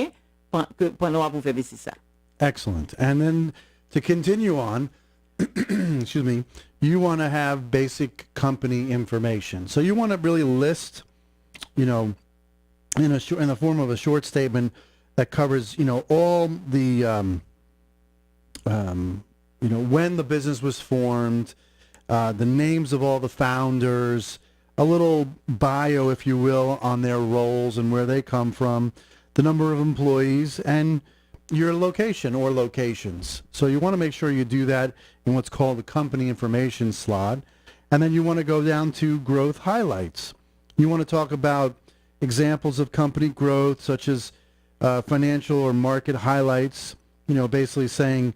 S4: Pendant vous faire ça.
S5: Excellent. And then to continue on, excuse me, you want to have basic company information. So you want to really list, in the form of a short statement that covers, all the, when the business was formed, the names of all the founders, a little bio, if you will, on their roles and where they come from, the number of employees, and your location or locations. So you want to make sure you do that in what's called the company information slot. And then you want to go down to growth highlights. You want to talk about examples of company growth, such as financial or market highlights, basically saying,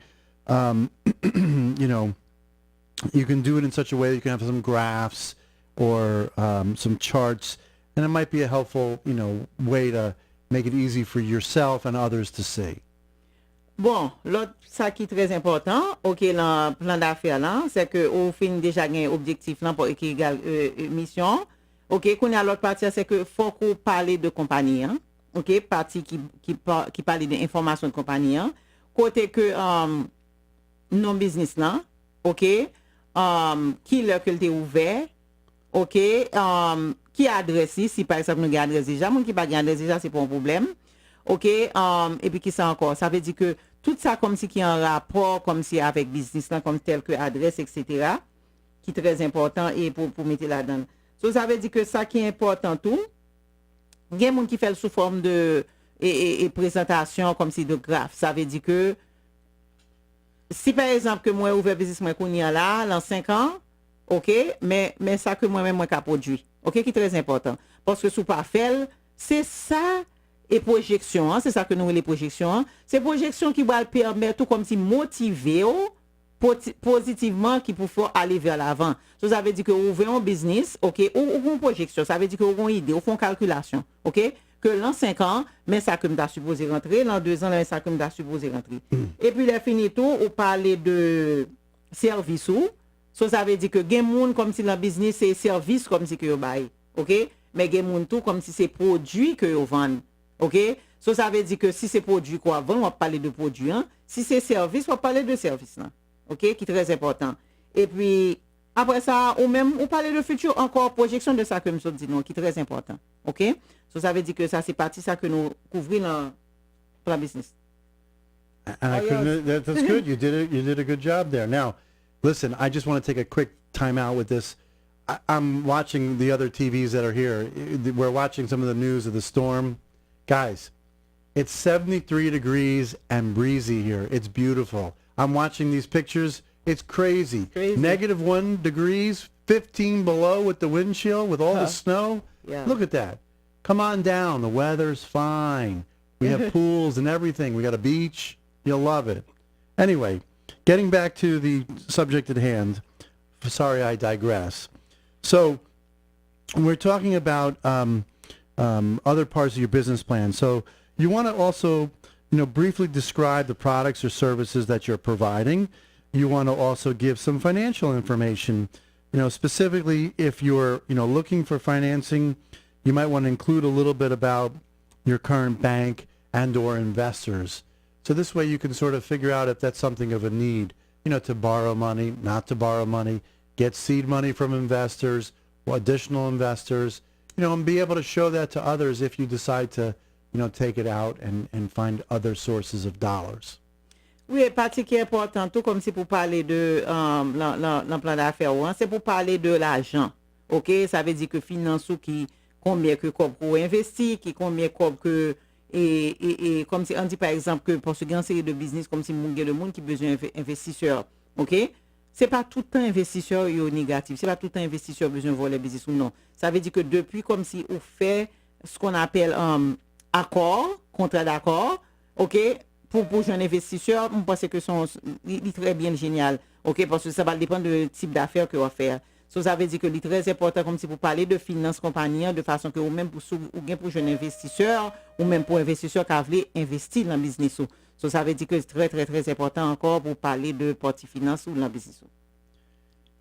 S5: you can do it in such a way that you can have some graphs or some charts, and it might be a helpful, way to make it easy for yourself and others to see.
S4: Bon, l'autre, ça qui est très important, OK, dans le plan d'affaires là, c'est que au fin déjà un objectif là pour qui égale mission. OK, qu'on a l'autre partie, c'est que faut qu'on parle de compagnie, hein. OK, partie qui parle d'informations de compagnie, hein. Côté que non business là, OK, qui leur que t'est ouvert, OK, qui adresse si par exemple nous adresse déjà, mon qui pas adresse déjà, c'est pas un problème. OK, et puis qui ça encore, ça veut dire que tout ça comme si qui est en rapport comme si avec business là, comme tel que adresse, etc., qui est très important et pour mettre là-dedans. So, ça veut dire que ça qui est important tout, il y a des gens qui fait sous forme de et présentation comme si de graphe. Ça veut dire que si par exemple que moi ouvert business moi qu'on y a là dans 5 ans, OK, mais ça que moi-même moi qu'a produit. OK, qui est très important parce que sous pas fait, c'est ça et projection, hein, c'est ça que nous les projections, hein. C'est projection qui va permettre tout comme si motiver positivement qui pour faire aller vers l'avant. Ça veut dire que vous ouvrez un business, OK, ou une projection, ça veut dire que vous avez une idée, vous faites une calculation, OK, que l'an 5 ans, mais ça que m'ta supposé rentrer, l'an 2 ans, mais ça que m'ta supposé rentrer. Et puis les fini tout, on parle de service ou, ça veut dire que gen moun comme si le business c'est service comme si que vous bail, OK, mais gen moun tout comme si c'est produit que vous vendez. OK? Ça veut dire que si c'est produit quoi vendre, on va parler de produit, hein. Si c'est service, on va parler de service là. OK? Qui est très important. Et puis après ça, ou même on parle de futur encore projection de ça que nous dit non, qui est très important. OK? Ça veut dire que ça c'est partie ça que nous couvrons dans la business.
S5: That's good. You did a good job there. Now, listen, I just want to take a quick time out with this. I'm watching the other TVs that are here. We're watching some of the news of the storm. Guys, it's 73 degrees and breezy here. It's beautiful. I'm watching these pictures. It's crazy. -1 degrees, 15 below with the wind chill, with all the snow.
S4: Yeah.
S5: Look at that. Come on down. The weather's fine. We have pools and everything. We got a beach. You'll love it. Anyway, getting back to the subject at hand. Sorry, I digress. So we're talking about other parts of your business plan. So you want to also, briefly describe the products or services that you're providing. You want to also give some financial information. Specifically, if you're, looking for financing, you might want to include a little bit about your current bank and or investors. So this way you can sort of figure out if that's something of a need, to borrow money, not to borrow money, get seed money from investors, or additional investors, and be able to show that to others if you decide to, take it out and find other sources of dollars.
S4: Oui, partie qui est importante, tout comme si pour parler de l'emploi d'affaires, c'est pour parler de l'argent. OK? Ça veut dire que finance ou qui combien que comme pour investir, qui combien comme que et comme si on dit par exemple que pour ce grand série de business comme si mon de monde qui besoin investisseur. OK? C'est pas tout le temps investisseur yo négatif, c'est pas tout le temps investisseur besoin voler business ou non. Ça veut dire que depuis comme si on fait ce qu'on appelle accord, contrat d'accord, OK? Pour un investisseur, je pense que c'est très bien génial, ok, parce que ça va dépendre du type d'affaires que vous faire. So, ça veut dire que c'est très important comme si pour parler de finance compagnie, de façon que ou même pour un investisseur, ou même pour un investisseur qui veut investir dans le business. So, ça veut dire que c'est très, très, très important encore pour parler de partie finance ou dans le business.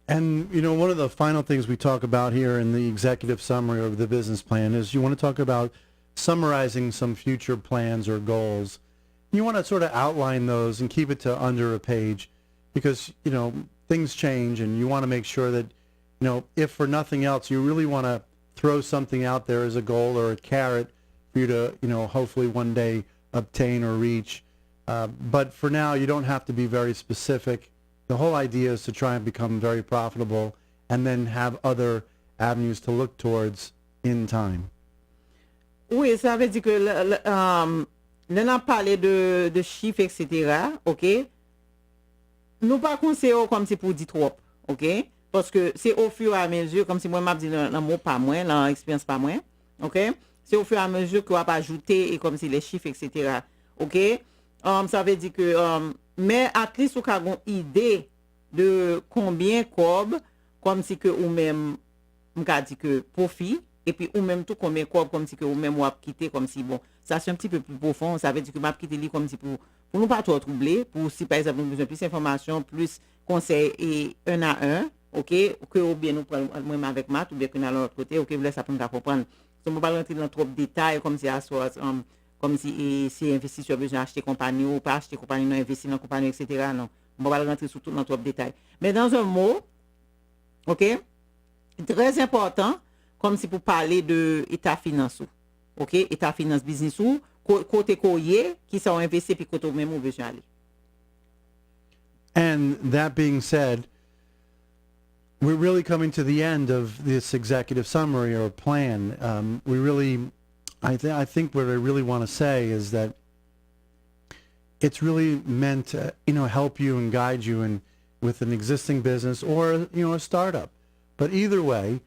S5: And, one of the final things we talk about here in the executive summary of the business plan is you want to talk about summarizing some future plans or goals. You want to sort of outline those and keep it to under a page because, things change and you want to make sure that, if for nothing else, you really want to throw something out there as a goal or a carrot for you to, hopefully one day obtain or reach. But for now, you don't have to be very specific. The whole idea is to try and become very profitable and then have other avenues to look towards in time.
S4: Oui, ça veut dire que nous avons parlé de chiffres, etc. OK? Nous pas conseillons comme c'est pour dire trop. OK? Parce que c'est au fur et à mesure, comme si moi, je dis le mot pas moins, l'expérience pas moins. OK? C'est au fur et à mesure qu'on va ajouter et comme si les chiffres, etc. OK? Ça veut dire que, mais à least, vous avez une idée de combien comme si que ou même, on dit que profit, et puis ou même tout combien comme si que ou même ou quitter comme si bon. Ça c'est un petit peu plus profond, ça veut dire que m'a quitté lui comme si pour nous pas trop troubler, pour si par exemple nous besoin plus d'informations, plus conseils et un à un, OK, que ou bien nous prendre même avec Matt ou bien que dans l'autre côté, OK, vous laissez pour nous comprendre. So on va pas rentrer dans trop de détails comme si comme si investisseur besoin acheter compagnie ou pas acheter compagnie non investir dans compagnie etc. non. On va pas rentrer surtout dans trop de détails. Mais dans un mot, OK? Très important comme si pour parler de état financier. OK, état finance business ou côté courrier qui sont investis puis côté même ou besoin aller.
S5: And that being said, we're really coming to the end of this executive summary or plan. I think what I really want to say is that it's really meant to, help you and guide you with an existing business or, a startup. But either way,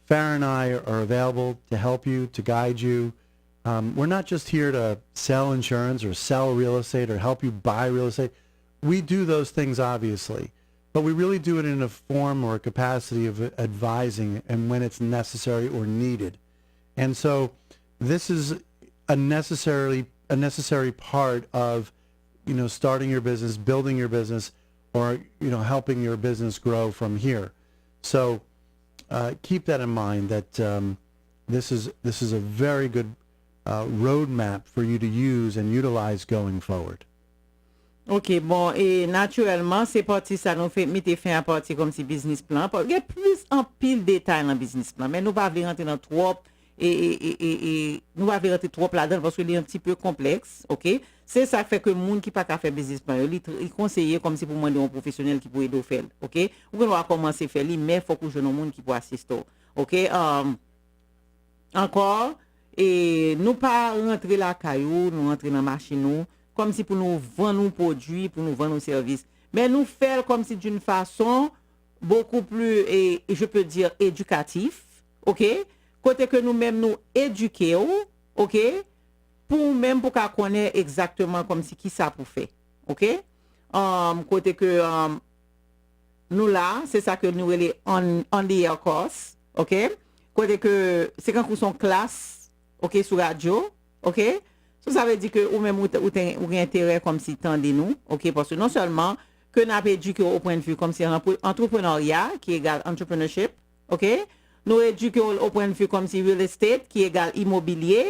S5: Farah and I are available to help you, to guide you. We're not just here to sell insurance or sell real estate or help you buy real estate. We do those things, obviously, but we really do it in a form or a capacity of advising and when it's necessary or needed. And so this is a necessary part of, starting your business, building your business, or, helping your business grow from here. So keep that in mind that this is a very good roadmap for you to use and utilize going forward.
S4: OK, bon, et naturellement, c'est parti, ça nous fait mettre fin à partir comme si business plan. Il y a plus en pile détail dans le business plan, mais nous ne pouvons pas rentrer dans trop et nous ne pouvons pas rentrer trop là-dedans parce qu'il est un petit peu complexe, OK? C'est ça qui fait que les gens qui ne peuvent pas faire business plan, ils conseillent comme si pour demander un professionnel qui peut aider faire, OK? Ou qu'on va commencer à faire, mais il faut que je aies un monde qui peut assister, OK? Encore, et nous pas rentrer la caillou, nous rentrer dans la machine, comme si pour nous vendre nos produits, pour nous vendre nos services. Mais nous faire comme si d'une façon beaucoup plus, et je peux dire, éducatif, OK? Côté que nous-mêmes nous éduquons, OK? Pour même pour qu'on connaisse exactement comme si qui ça pour faire, OK? Côté que nous là, c'est ça que nous les on the air course, OK? Côté que c'est quand nous sommes classe OK, sur radio, OK? Ça veut dire que ou même ou intérêt comme si tendez nous, OK? Parce que non seulement que nous avons éduqué au point de vue comme si entrepreneuriat qui égale entrepreneurship, OK? Nous éduqué au point de vue comme si real estate qui égale immobilier,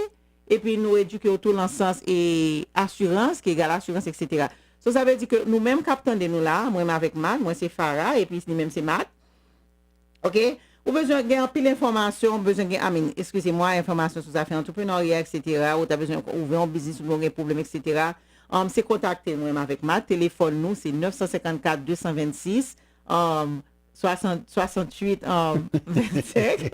S4: et puis nous éduquer tout dans le sens et assurance qui égale assurance, etc. Ça veut dire que nous-mêmes captons de nous là, moi avec Matt, moi c'est Farah, et puis lui-même c'est Matt. OK? Ou besoin de pile d'informations, besoin de, excusez-moi, information sur affaires entrepreneuriat, etc. Ou tu as besoin d'ouvrir un business ou un problème, etc. C'est contacter nous avec Matt. Téléphone nous, c'est 954 226 68 25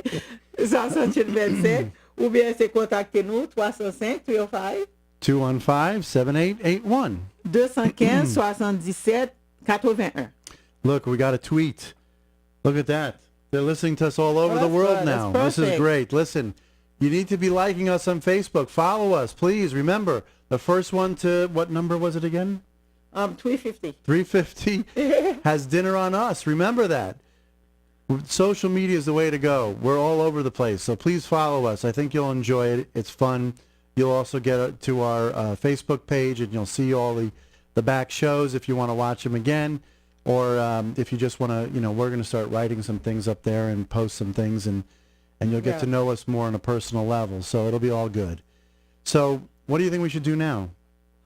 S4: 68 25. Ou bien c'est contacter nous 305 305
S6: 215-7881.
S4: 215 77 81.
S6: Look, we got a tweet. Look at that. They're listening to us all over the world now. This is great. Listen, you need to be liking us on Facebook. Follow us, please. Remember, the first one to, what number was it again?
S4: 350.
S6: 350 has dinner on us. Remember that. Social media is the way to go. We're all over the place. So please follow us. I think you'll enjoy it. It's fun. You'll also get to our Facebook page, and you'll see all the back shows if you want to watch them again. Or if you just want to, we're going to start writing some things up there and post some things, and you'll get to know us more on a personal level. So it'll be all good. So what do you think we should do now?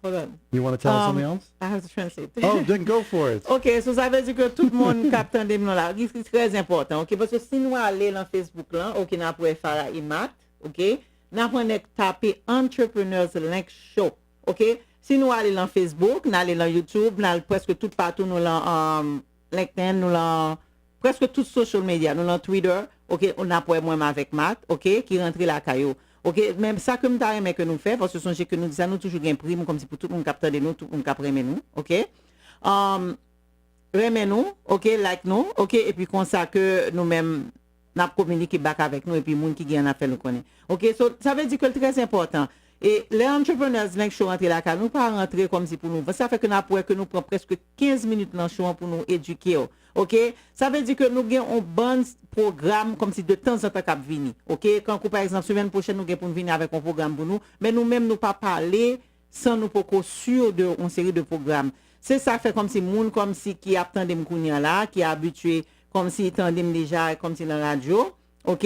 S4: Hold on.
S6: You want to tell us something else?
S4: I have to translate.
S6: Oh, then go for it.
S4: OK, so ça veut dire que tout le monde capte des noms là. C'est très important. OK, parce que si nous allons dans Facebook là, OK, nous pouvons faire la IMAT, OK, nous pouvons taper Entrepreneurs Link Show, OK. Si nous allons dans Facebook, nous allons dans YouTube, nous allons presque tout partout, nous allons LinkedIn, nous allons presque tout social media, nous allons Twitter, OK, on a pour moi avec Matt, OK, qui rentre la caillou. OK, même ça que nous avons que nous fait parce que songez que nous disons nous toujours gain prime comme si pour tout le monde capter de nous, tout le monde capter nous, OK. Remet nous, OK, like nous, OK, et puis comme ça que nous-mêmes n'a communiquer back avec nous et puis monde qui gagne a fait nous connaît. OK, so, ça veut dire que c'est très important. Et les entrepreneurs Link Show rentrer là, nous pas rentrer comme si pour nous. Ça fait que nous prenons presque 15 minutes dans le show pour nous éduquer. OK? Ça veut dire que nous avons un bon programme comme si de temps en temps cap venir. OK? Quand par exemple semaine prochaine nous pour venir avec un programme pour nous, mais nous-mêmes nous pas parler sans nous pas sûr de une série de programmes. C'est ça fait comme si monde comme si qui attendait m'kounya là, qui est habitué comme si attendait déjà comme si dans la radio. OK?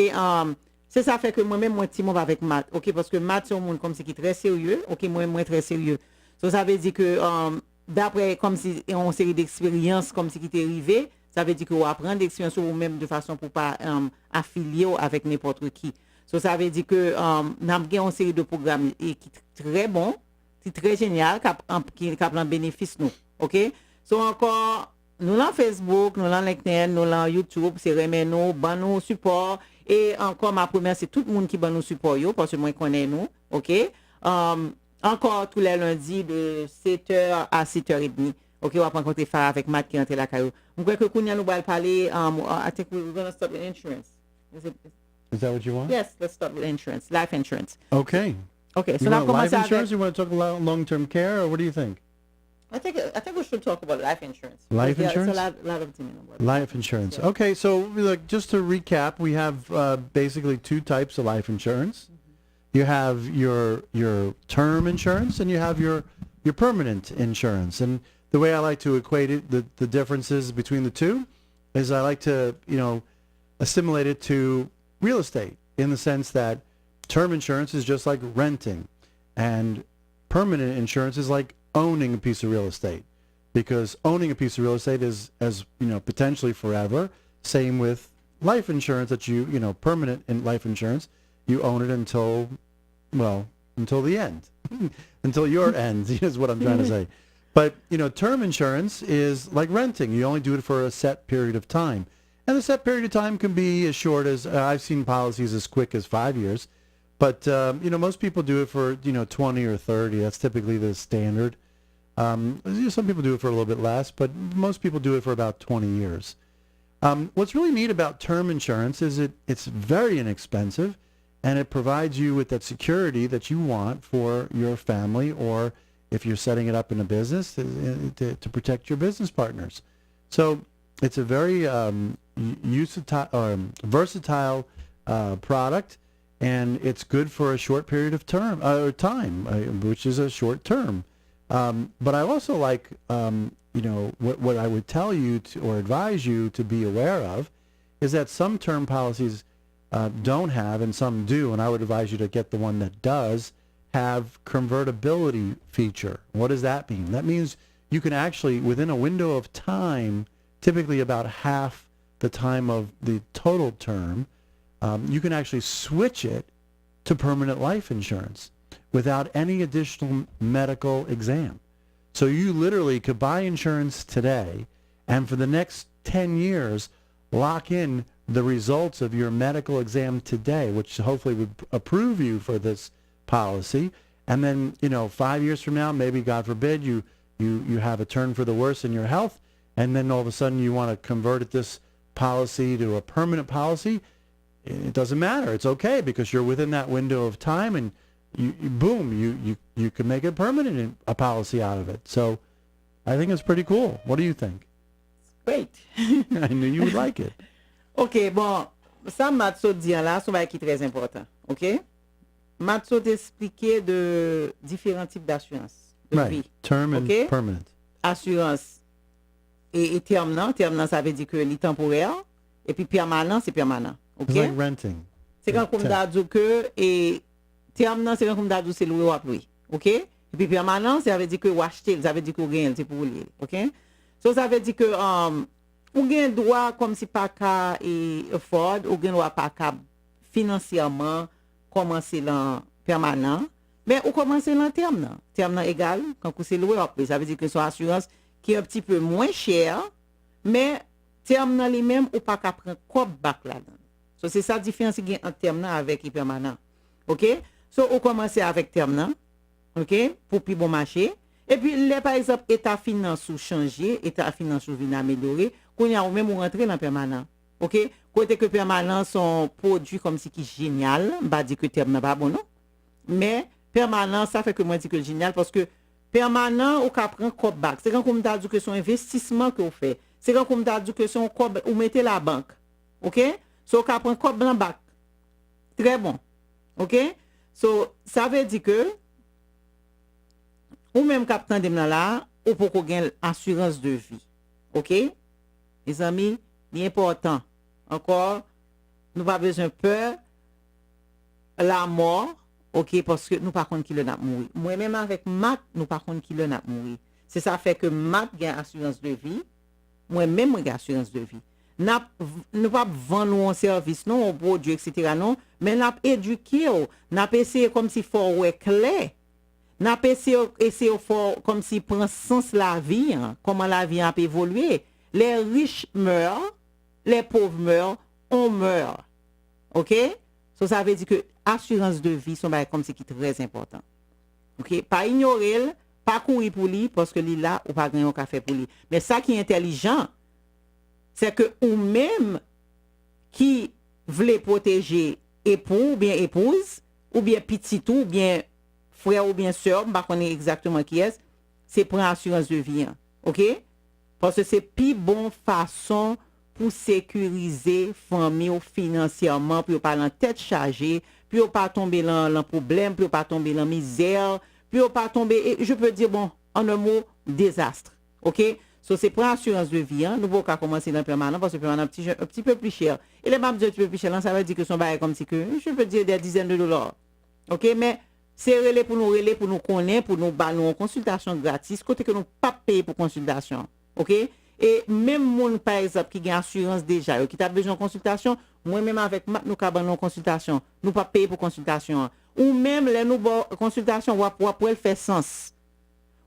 S4: C'est ça fait que moi-même, moi, petit monde avec Matt. OK, parce que Matt, c'est un monde comme si qui est très sérieux. OK, moi, très sérieux. So, ça veut dire que d'après, comme si on série d'expériences comme si qui t'est arrivé, ça veut dire que vous apprenez d'expérience ou même de façon pour pas affilier avec n'importe qui. So, ça veut dire que nous avons une série de programmes qui est très bon, qui est très génial, qui a plein de bénéfices, nous. OK? So, encore, nous l'avons Facebook, nous l'avons LinkedIn, nous l'avons YouTube, c'est remet nous, ban nous support. Et encore, ma première, c'est tout le monde qui va nous supporter, parce que moi, je connais nous, OK? Encore tous les lundis de 7h à 7h30. OK, on va rencontrer Farah avec Matt qui rentre la caillou. Je crois que Kounia nous va parler, I think we're going to start with insurance.
S6: Is that what you want?
S4: Yes, let's start with insurance, life insurance.
S6: Okay.
S4: Okay, so
S6: you
S4: now
S6: want life insurance, you want to talk about long-term care, or what do you think?
S4: I think we should talk about life insurance.
S6: Life insurance?
S4: It's a lot of things about
S6: life insurance. Yeah. Okay, so look, just to recap, we have basically two types of life insurance. Mm-hmm. You have your term insurance, and you have your permanent insurance. And the way I like to equate it, the differences between the two, is I like to assimilate it to real estate in the sense that term insurance is just like renting, and permanent insurance is like owning a piece of real estate, because owning a piece of real estate is, as potentially forever. Same with life insurance, that permanent in life insurance, you own it until the end, until your end is what I'm trying to say. But term insurance is like renting. You only do it for a set period of time, and the set period of time can be as short as I've seen policies as quick as 5 years, but most people do it for 20 or 30. That's typically the standard. Some people do it for a little bit less, but most people do it for about 20 years. What's really neat about term insurance is it's very inexpensive, and it provides you with that security that you want for your family, or if you're setting it up in a business, to protect your business partners. So it's a very versatile product. and it's good for a short period of time, which is a short term. But I also like, what I would tell you or advise you to be aware of is that some term policies don't have, and some do, and I would advise you to get the one that does have convertibility feature. What does that mean? That means you can actually, within a window of time, typically about half the time of the total term, you can actually switch it to permanent life insurance without any additional medical exam. So you literally could buy insurance today and for the next 10 years lock in the results of your medical exam today, which hopefully would approve you for this policy. And then, 5 years from now, maybe God forbid you have a turn for the worse in your health, and then all of a sudden you want to convert this policy to a permanent policy. It doesn't matter. It's okay because you're within that window of time, and you can make it permanent, a policy out of it. So I think it's pretty cool. What do you think?
S4: Great.
S6: I knew you would like it.
S4: OK, bon, ça Matso dit là, c'est un qui est très important. OK? Matso t'expliquait de différents types d'assurance de vie.
S6: Term and permanent.
S4: Assurance et terme, ça veut dire que c'est temporaire, et puis permanent, c'est permanent. OK?
S6: It's like renting.
S4: C'est quand on dit que et terme, c'est quand on dit c'est louer ou appeler. OK? Et puis permanent, ça veut dire que vous achetez, ça veut dire que vous gagnez, c'est pour vous lire. OK? So ça veut dire que ou gen droit comme si pas qu'à afford, ou gen droit pas qu'à financièrement commencer l'an permanent, mais ou commencer l'an terme égal quand vous c'est loué après, ça veut dire que son assurance qui est un petit peu moins cher, mais terme nan lui-même ou pas qu'à prendre quoi back là-dedans. So c'est ça différence qui entre terme avec et permanent. OK? So ou commencer avec terme OK? Pour plus bon marché. Et puis, par exemple, état finance ou changer, état finance ou vient améliorer, qu'on y a ou même ou rentrer dans permanent. OK? Côté que permanent sont produits comme si qui génial, bah dit que terme n'est pas bon non. Mais permanent ça fait que moi dis que génial parce que permanent ou ka prend cop back. C'est quand comme t'a dit que son investissement que vous fait. C'est quand comme t'a dit que son cop ou mettez la banque. OK? So ka prend cop dans back. Très bon. OK? So ça veut dire que ou même capitaine de là, ou pour qu'on gagne assurance de vie. OK? Les amis, c'est important. Encore, nous pas besoin peur la mort, OK, parce que nous pas contre qui le n'a mourir. Moi même avec Matt, nous pas contre qui le n'a mourir. C'est ça fait que Matt gagne assurance de vie. Moi même gagne assurance de vie. Nous pas vendre un service non, un produit etc. non, mais n'a éduquer, n'a essayé comme si faut ouais clair. N'a pas essayé comme si prend sens la vie, comment la vie a évolué. Les riches meurent, les pauvres meurent, on meurt. OK? So, ça veut dire que assurance de vie, c'est comme si qui est très important. OK? Pas ignorer, pas courir pour lui, parce que lui là, ou pas gagner un café pour lui. Mais ça qui est intelligent, c'est que ou même qui voulait protéger époux, ou bien épouse, ou bien petit ou bien frère ou bien sœur, je ne sais pas exactement qui est, c'est pour assurance de vie. OK? Parce que c'est plus bonne façon pour sécuriser la famille financièrement, pour ne pas en tête chargée, pour ne pas tomber dans le problème, pour ne pas tomber dans la misère, pour ne pas tomber, je peux dire, bon, en un mot, désastre. OK? So, c'est pour assurance de vie. Nous ne pouvons pas commencer dans le permanent parce que le permanent est un petit peu plus cher. Et les babes un petit peu plus cher, ça veut dire que son bail comme si que, je peux dire, des dizaines de dollars. OK? Mais c'est relais pour nous connaître, pour nous faire une consultation gratis, côté que nous pas payer pour consultation. OK? Et même mon par exemple qui a assurance déjà, qui a besoin de consultation, moi même avec nous avons une consultation, nous pas payer pour consultation. Ou même les nous consultation pour elle faire sens.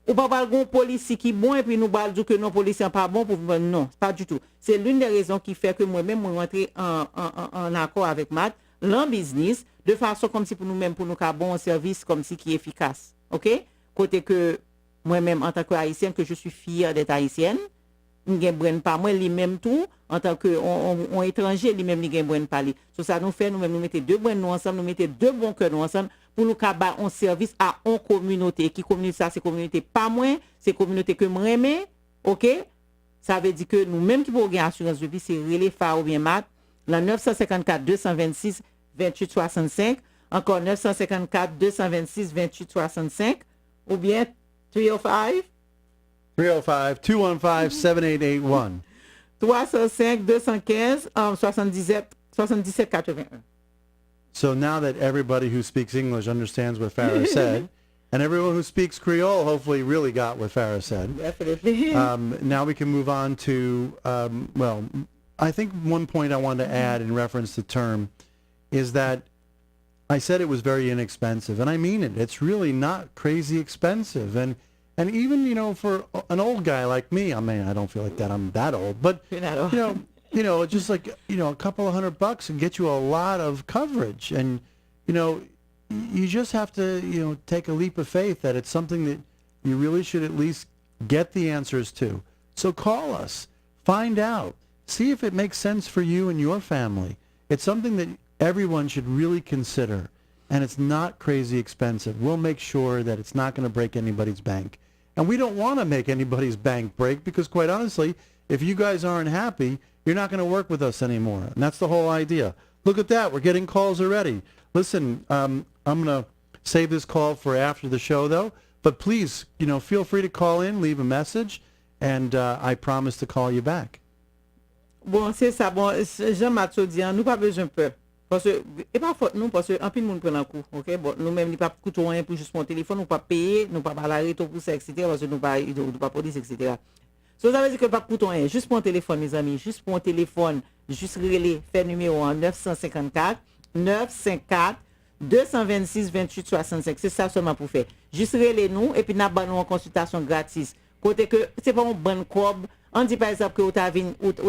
S4: Ou pas avoir un policier qui est bon et puis nous dire que nos policiers sont pas bons pour non, pas du tout. C'est l'une des raisons qui fait que moi-même je rentre en accord avec Matt, l'en business de façon comme si pour nous-mêmes pour nous faire bon service comme si qui est efficace. OK? Côté que moi-même en tant que haïtienne que je suis fière d'être haïtienne, n'gain pas moi lui-même tout en tant que on étranger lui-même n'gain pas lui. So ça nous fait nous-mêmes nous mettre deux brains nous ensemble, nous mettre deux bons cœurs nous ensemble pour nous faire un service à une communauté qui communauté ça c'est communauté pas moins, c'est communauté que moi aimer. OK? Ça veut dire que nous-mêmes qui pour gagner assurance de vie c'est relais phare ou bien mat la 954 226 28 65. Encore 954 226 28 65. Ou bien 305
S6: 215 7881.
S4: 305 215 77 81.
S6: So now that everybody who speaks English understands what Farah said, and everyone who speaks Creole hopefully really got what Farah said.
S4: Definitely.
S6: Now we can move on to, well, I think one point I wanted to add in reference to term is that I said it was very inexpensive, and I mean it. It's really not crazy expensive. And even, you know, for an old guy like me, I mean, I don't feel like that I'm that old, but,
S4: You're not old.
S6: you know, just like, you know, a couple of $100 and get you a lot of coverage. And, you know, you just have to, you know, take a leap of faith that it's something that you really should at least get the answers to. So call us, find out, see if it makes sense for you and your family. It's something that everyone should really consider, and it's not crazy expensive. We'll make sure that it's not going to break anybody's bank. And we don't want to make anybody's bank break because, quite honestly, if you guys aren't happy, you're not going to work with us anymore. And that's the whole idea. Look at that. We're getting calls already. Listen, I'm going to save this call for after the show, though. But please, you know, feel free to call in, leave a message, and I promise to call you back.
S4: Bon, c'est ça. Bon, Jean-Mathieu dit, nous pas besoin de peur. Parce que, et pas faute nous, parce que, un peu de monde prend un coup, ok? Bon, nous-mêmes, nous pas coûter rien pour juste mon téléphone, nous pas payer, nous pas parler pour ça, etc. Parce que nous pas police, etc. So, ça veut dire que pas coûter rien. Juste pour un téléphone, mes amis. Juste pour un téléphone. Juste relais, fait numéro 954 226 28 65. C'est ça seulement pour faire. Juste relais nous, et puis nous avons une consultation gratis. Côté que, c'est pas un bon cob. On dit par exemple que vous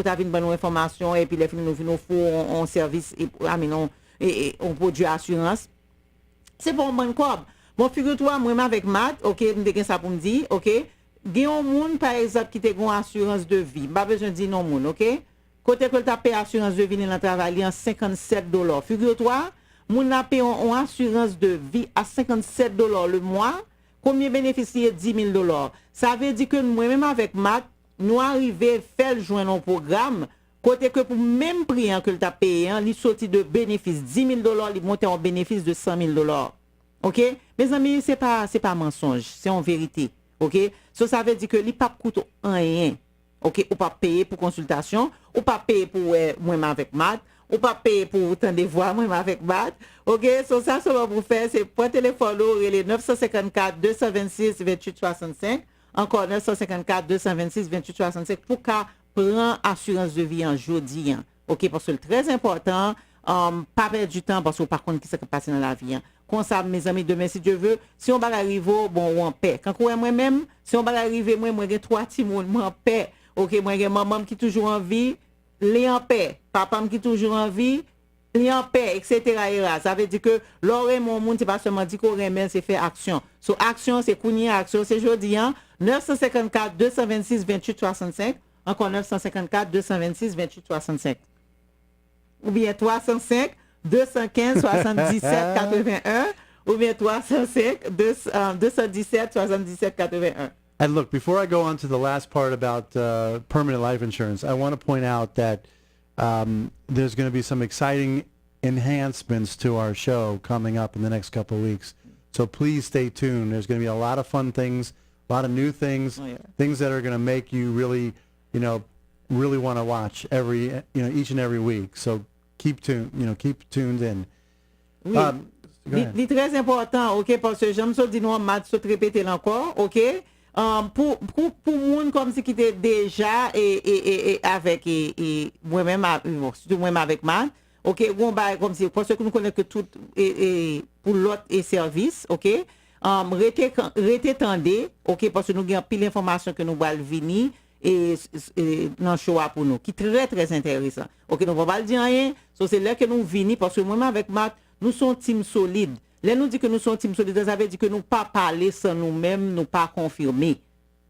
S4: avez une bonne information et puis les filles nous font un service et on produit assurance. C'est pas un bon cob. Bon, figure-toi, moi avec Matt, ok, je ça pour me dire, ok, il y a un monde par exemple qui te une assurance de vie. Pas besoin de dire non monde, ok? Côté que tu as payé assurance de vie dans le travail en $57. Figure-toi, mon a payé une assurance de vie à $57 le mois. Combien bénéficier $10,000? Ça veut dire que moi-même avec Matt, nous arrivons à faire joindre un programme, côté que pour même prix que tu as payé, il sorti de bénéfice $10,000, il monte en bénéfice de $100,000. OK? Mes amis, c'est pas mensonge, c'est en vérité. OK? Ça veut dire que il pas coûte rien. OK? Ou pas payer pour consultation, ou pas payer pour moi avec Matt, ou pas payer pour autant de voix moi avec Matt. OK? Ça va vous faire, c'est pour téléphone, les 954 226 28 65. Encore 954 226 28 65 pour qu'à prendre assurance de vie en jeudi. OK, parce que c'est très important, pas perdre du temps parce que par contre qui s'est passé dans la vie. Comme ça, mes amis, demain si Dieu veut, si on va arriver, bon, on en paix. Quand moi-même, si on va arriver, moi j'ai 3 petits monde, moi en paix. OK, moi j'ai maman qui toujours en vie, les en paix. Papa qui toujours en vie, les en paix, etc. Ça veut dire que l'oreille mon monde c'est pas seulement dire qu'on remet, c'est faire action. So action c'est kounir action, c'est jeudi 954 226 28 65. Encore 954 226 28 65. Ou bien 305 215 77 81. Ou bien 305 217 77 81.
S6: And look, before I go on to the last part about permanent life insurance, I want to point out that there's going to be some exciting enhancements to our show coming up in the next couple of weeks. So please stay tuned. There's going to be a lot of fun things, a lot of new things, things that are going to make you really, you know, really want to watch each and every week. So keep tuned in.
S4: Oui. C'est très important, OK, parce que j'aime ça dire nous Matt se répéter encore, OK? Pour monde comme si qui était déjà et avec moi-même avec Matt, OK, on va comme si parce que nous connaissons que tout et pour l'autre et service, OK? Rete tendez, OK, parce que nous avons pile d'informations que nous allons venir et dans show pour nous qui très très intéressant. OK, nous va pas dire rien, c'est là que nous venons parce que moi-même avec Matt, nous sommes team solide. Là nous dit que nous sommes team solide, ça veut dire que nous pas parler sans nous-mêmes, nous pas confirmer.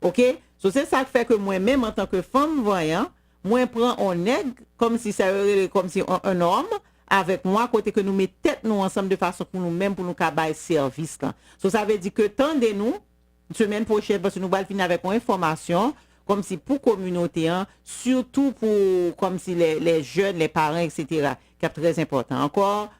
S4: OK? C'est ça qui fait que moi-même en tant que femme voyant, moi prends un aigle comme si ça comme si un homme avec moi côté que nous mettons tête nous ensemble de façon pour nous-mêmes pour nous cabaye service là. Ça veut dire que tendez nous semaine prochaine parce que nous allons finir avec une information comme si pour communauté surtout pour comme si les jeunes, les parents etc. qui est très important. Encore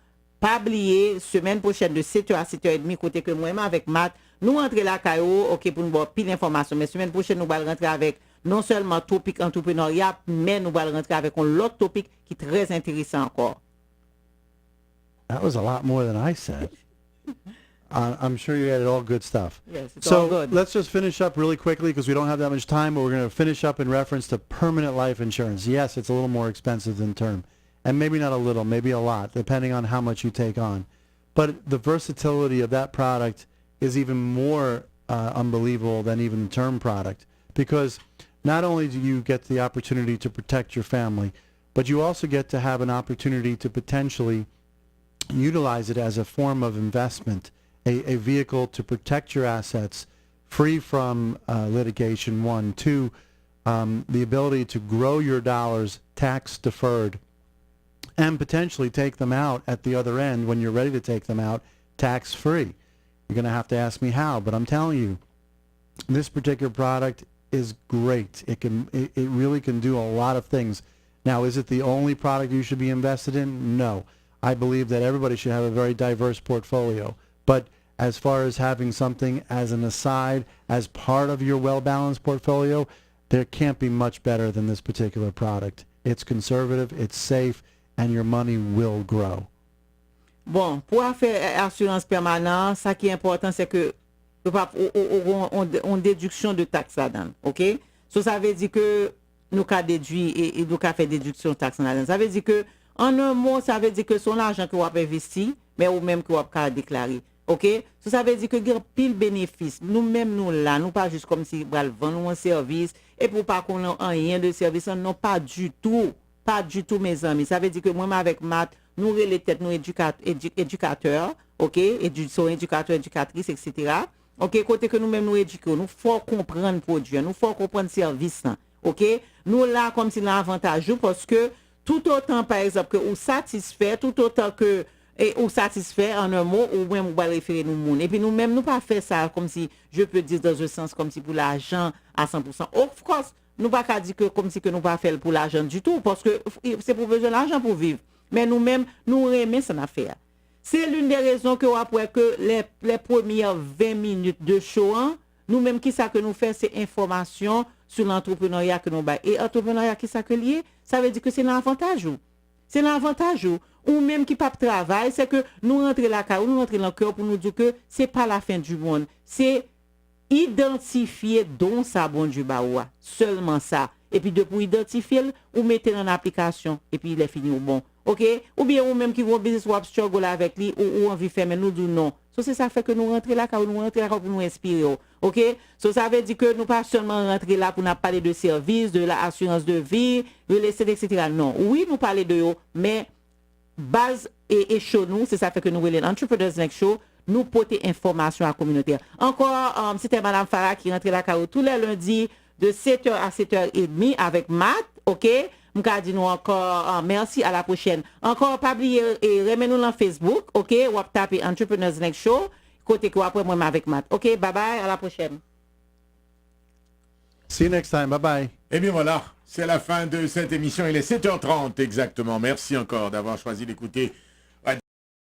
S4: pas oublier, semaine prochaine de 7h à 7h30, côté que moi-même avec Matt, nous rentrer la caillou, ok, pour nous avoir pile d'informations. Mais semaine prochaine, nous allons rentrer avec non seulement topic entrepreneuriat, mais nous allons rentrer avec un autre topic qui est très intéressant encore.
S6: That was a lot more than I said. I'm sure you added all good stuff.
S4: Yes, it's all good.
S6: Let's just finish up really quickly because we don't have that much time, but we're going to finish up in reference to permanent life insurance. Yes, it's a little more expensive than term. And maybe not a little, maybe a lot, depending on how much you take on. But the versatility of that product is even more unbelievable than even the term product, because not only do you get the opportunity to protect your family, but you also get to have an opportunity to potentially utilize it as a form of investment, a vehicle to protect your assets free from litigation, one. Two, the ability to grow your dollars tax deferred and potentially take them out at the other end when you're ready to take them out tax free. You're going to have to ask me how, but I'm telling you, this particular product is great. It really can do a lot of things. Now, is it the only product you should be invested in? No. I believe that everybody should have a very diverse portfolio. But as far as having something as an aside, as part of your well-balanced portfolio, there can't be much better than this particular product. It's conservative, it's safe, and your money will grow.
S4: Bon, pour faire assurance permanente, ça qui est important, c'est que on déduction de taxes là-dedans, ok? So, ça veut dire que nous avons déduit et nous avons fait déduction de taxes là-dedans. Ça veut dire que, en un mot, ça veut dire que son argent que vous avez investi, mais ou même que vous avez déclaré, ok? So, ça veut dire que il y a pile bénéfice. Nous-mêmes, nous là, nous pas juste comme si nous vendons un service, et pour pas qu'on ait rien de service, non, pas du tout. Pas du tout, mes amis. Ça veut dire que moi, avec Matt, nous les têtes, nous éducateurs, ok? Sont éducateurs, éducatrices, etc. Ok? Côté que nous-mêmes nous éduquons, nous faut comprendre le produit, nous faut comprendre le service, ok? Nous là, comme si l'avantage, parce que tout autant, par exemple, que ou satisfait, tout autant que ou satisfait en un mot, ou même on va référer nous monde. Et puis nous-mêmes, nous pas faire ça comme si, je peux dire dans un sens, comme si pour l'argent à 100%. Of course, nous pas qu'à dire que comme si que nous pas faire pour l'argent du tout, parce que c'est pour besoin de l'argent pour vivre. Mais nous-mêmes, nous aimons cette affaire. C'est l'une des raisons que après que les premières 20 minutes de show, nous-mêmes, qui ça que nous fait, c'est information sur l'entrepreneuriat que nous baillons. Et l'entrepreneuriat, qui ça que lié, ça veut dire que c'est l'avantage. C'est l'avantage. Ou même qui pas travail, c'est que nous rentrons la carrière, nous rentrons dans le cœur pour nous dire que c'est pas la fin du monde. C'est identifier dont ça bon du baoua. Seulement ça. Et puis pour identifier, ou mettez en application. Et puis il est fini au bon. Ok? Ou bien ou même qui vont business ou struggle avec lui, ou envie faire, mais nous disons non. So, c'est ça fait que nous rentrons là, car nous rentrons là pour nous inspirer. Ok? So, ça veut dire que nous pas seulement rentrer là pour nous parler de services, de l'assurance de vie, etc. Non. Oui, nous parler de eux, mais base et chez nous, c'est ça fait que nous voulons Entrepreneurs Next Show, nous porter information à la communauté. Encore, c'était Madame Farah qui rentrait là, car tous les lundis de 7h à 7h30 avec Matt. Ok? M'ka dit nous encore merci, à la prochaine. Encore pas oublier et remets-nous dans Facebook, OK? Ou taper Entrepreneurs Next Show, côté que après moi avec Matt. OK, bye bye, à la prochaine.
S6: See you next time. Bye bye.
S1: Et bien voilà, c'est la fin de cette émission, il est 7h30 exactement. Merci encore d'avoir choisi d'écouter